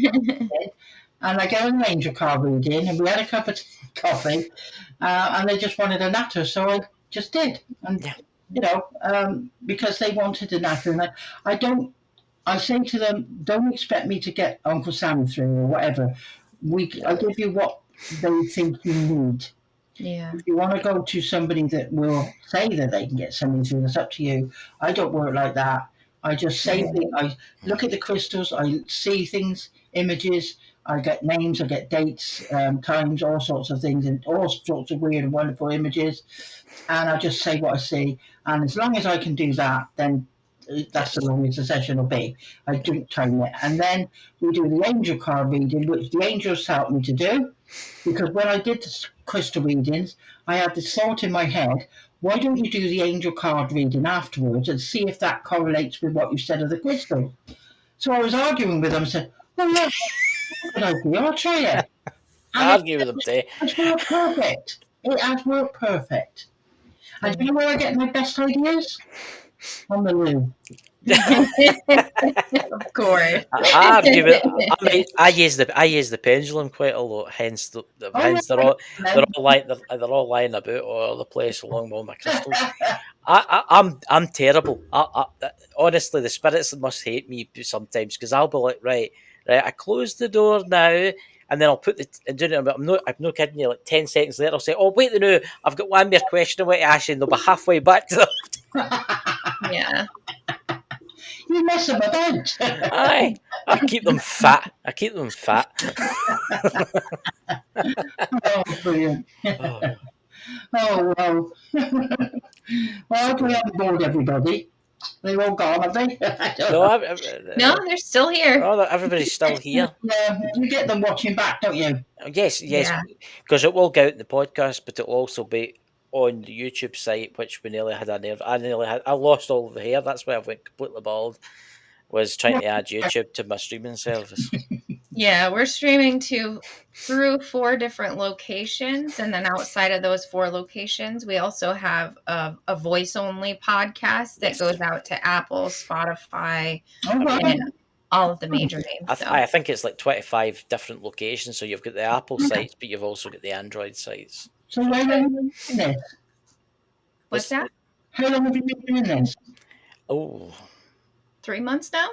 and I get an angel card reading, and we had a cup of coffee, and they just wanted a natter, so I just did. And Yeah. because they wanted a natter, and I don't. I say to them, don't expect me to get Uncle Sam through or whatever. I give you what they think you need. Yeah. If you want to go to somebody that will say that they can get something through, that's up to you. I don't work like that. I just say things. I look at the crystals. I see things, images. I get names. I get dates, times, all sorts of things, and all sorts of weird and wonderful images. And I just say what I see. And as long as I can do that, then that's the longest the session will be. I don't time it. And then we do the angel card reading, which the angels help me to do. Because when I did the crystal readings, I had this thought in my head, why don't you do the angel card reading afterwards and see if that correlates with what you said of the crystal? So I was arguing with them and said, well, yeah, good idea, I'll try it. I And argue with them today. it's worked perfect. It has worked perfect. And do you know where I get my best ideas? On the loo. Of course. I argue with. I use the pendulum quite a lot. Hence, they're all lying about all over the place along with all my crystals. I'm terrible. Honestly, the spirits must hate me sometimes because I'll be like, right. I close the door now, and then I'll put I'm not kidding you. Like 10 seconds later, I'll say, oh wait, no, I've got one more question I want to ask you, and they'll be halfway back to Yeah. You mess them about. Aye, I keep them fat. Oh, brilliant. Oh. Oh, well. Well, hopefully I haven't bored everybody. They've all gone, have they? I don't know. No, they're still here. Oh, everybody's still here. You get them watching back, don't you? Yes, Yeah. because it will go out in the podcast, but it'll also be on the YouTube site, which we nearly had I lost all of the hair. That's why I went completely bald. Was trying to add YouTube to my streaming service. Yeah, we're streaming through 4 different locations, and then outside of those 4 locations, we also have a voice-only podcast that goes out to Apple, Spotify, and all of the major names. I think it's like 25 different locations. So you've got the Apple sites, but you've also got the Android sites. So how long have you been doing this? What's that? How long have you been doing this? Oh, 3 months now?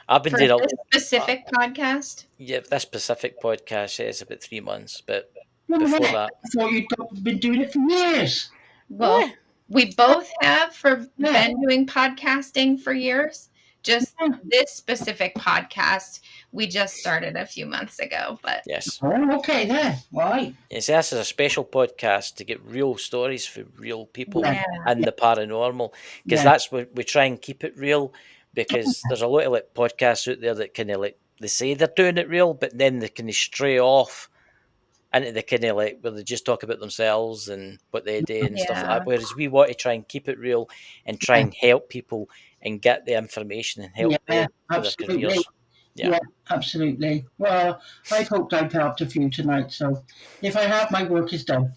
I've been For doing this specific podcast? Yeah, this specific podcast is about 3 months, but No, before no, that, I thought you'd been doing it for years. Well, we both have been doing podcasting for years. Just this specific podcast, we just started a few months ago. But yes. Oh, okay, there. Right. Yes, this is a special podcast to get real stories from real people and the paranormal, because that's what we try and keep it real. Because there's a lot of like podcasts out there that kind of like they say they're doing it real, but then they kind of stray off into the kind of like where they just talk about themselves and what they do and stuff like that. Whereas we want to try and keep it real and try and help people and get the information and help them with their careers. Yeah, absolutely. Well, I hoped I've helped a few tonight, so if I have, my work is done.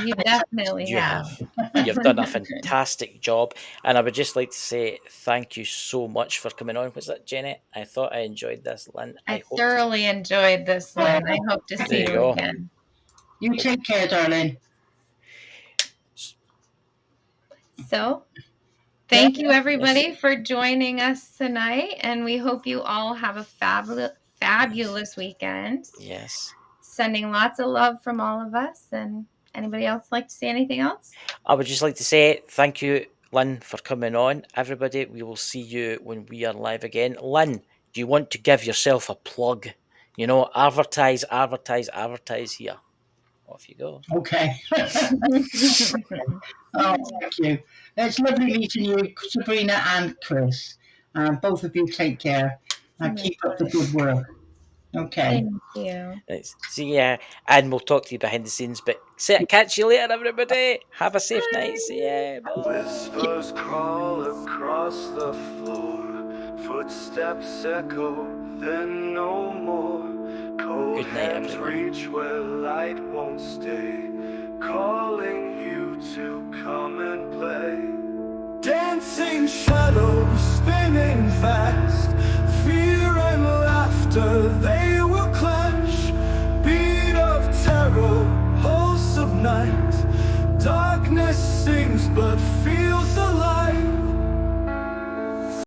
You definitely have. You've done a fantastic job, and I would just like to say thank you so much for coming on. Was that Jenny? I thought I enjoyed this, Lyn. I thoroughly enjoyed this, Lyn. I hope to see you again. You take care, darling. So, thank you, everybody, for joining us tonight, and we hope you all have a fabulous weekend. Yes. Sending lots of love from all of us. And anybody else like to say anything else? I would just like to say thank you, Lyn, for coming on. Everybody, we will see you when we are live again. Lyn, do you want to give yourself a plug? You know, advertise here. Off you go. Okay. Oh, thank you. It's lovely meeting you, Sabrina and Chris. Both of you take care and keep up the good work. Okay. Thank you. See ya, and we'll talk to you behind the scenes. But catch you later, everybody. Have a safe night. See ya. Bye. Whispers crawl across the floor, Footsteps echo, then no more. Cold Good night, hands everyone. reach where light won't stay, calling you to come and play. Dancing shadows spinning fast, fear and laughter they will clash. Beat of terror, pulse of night, darkness sings but feels alive.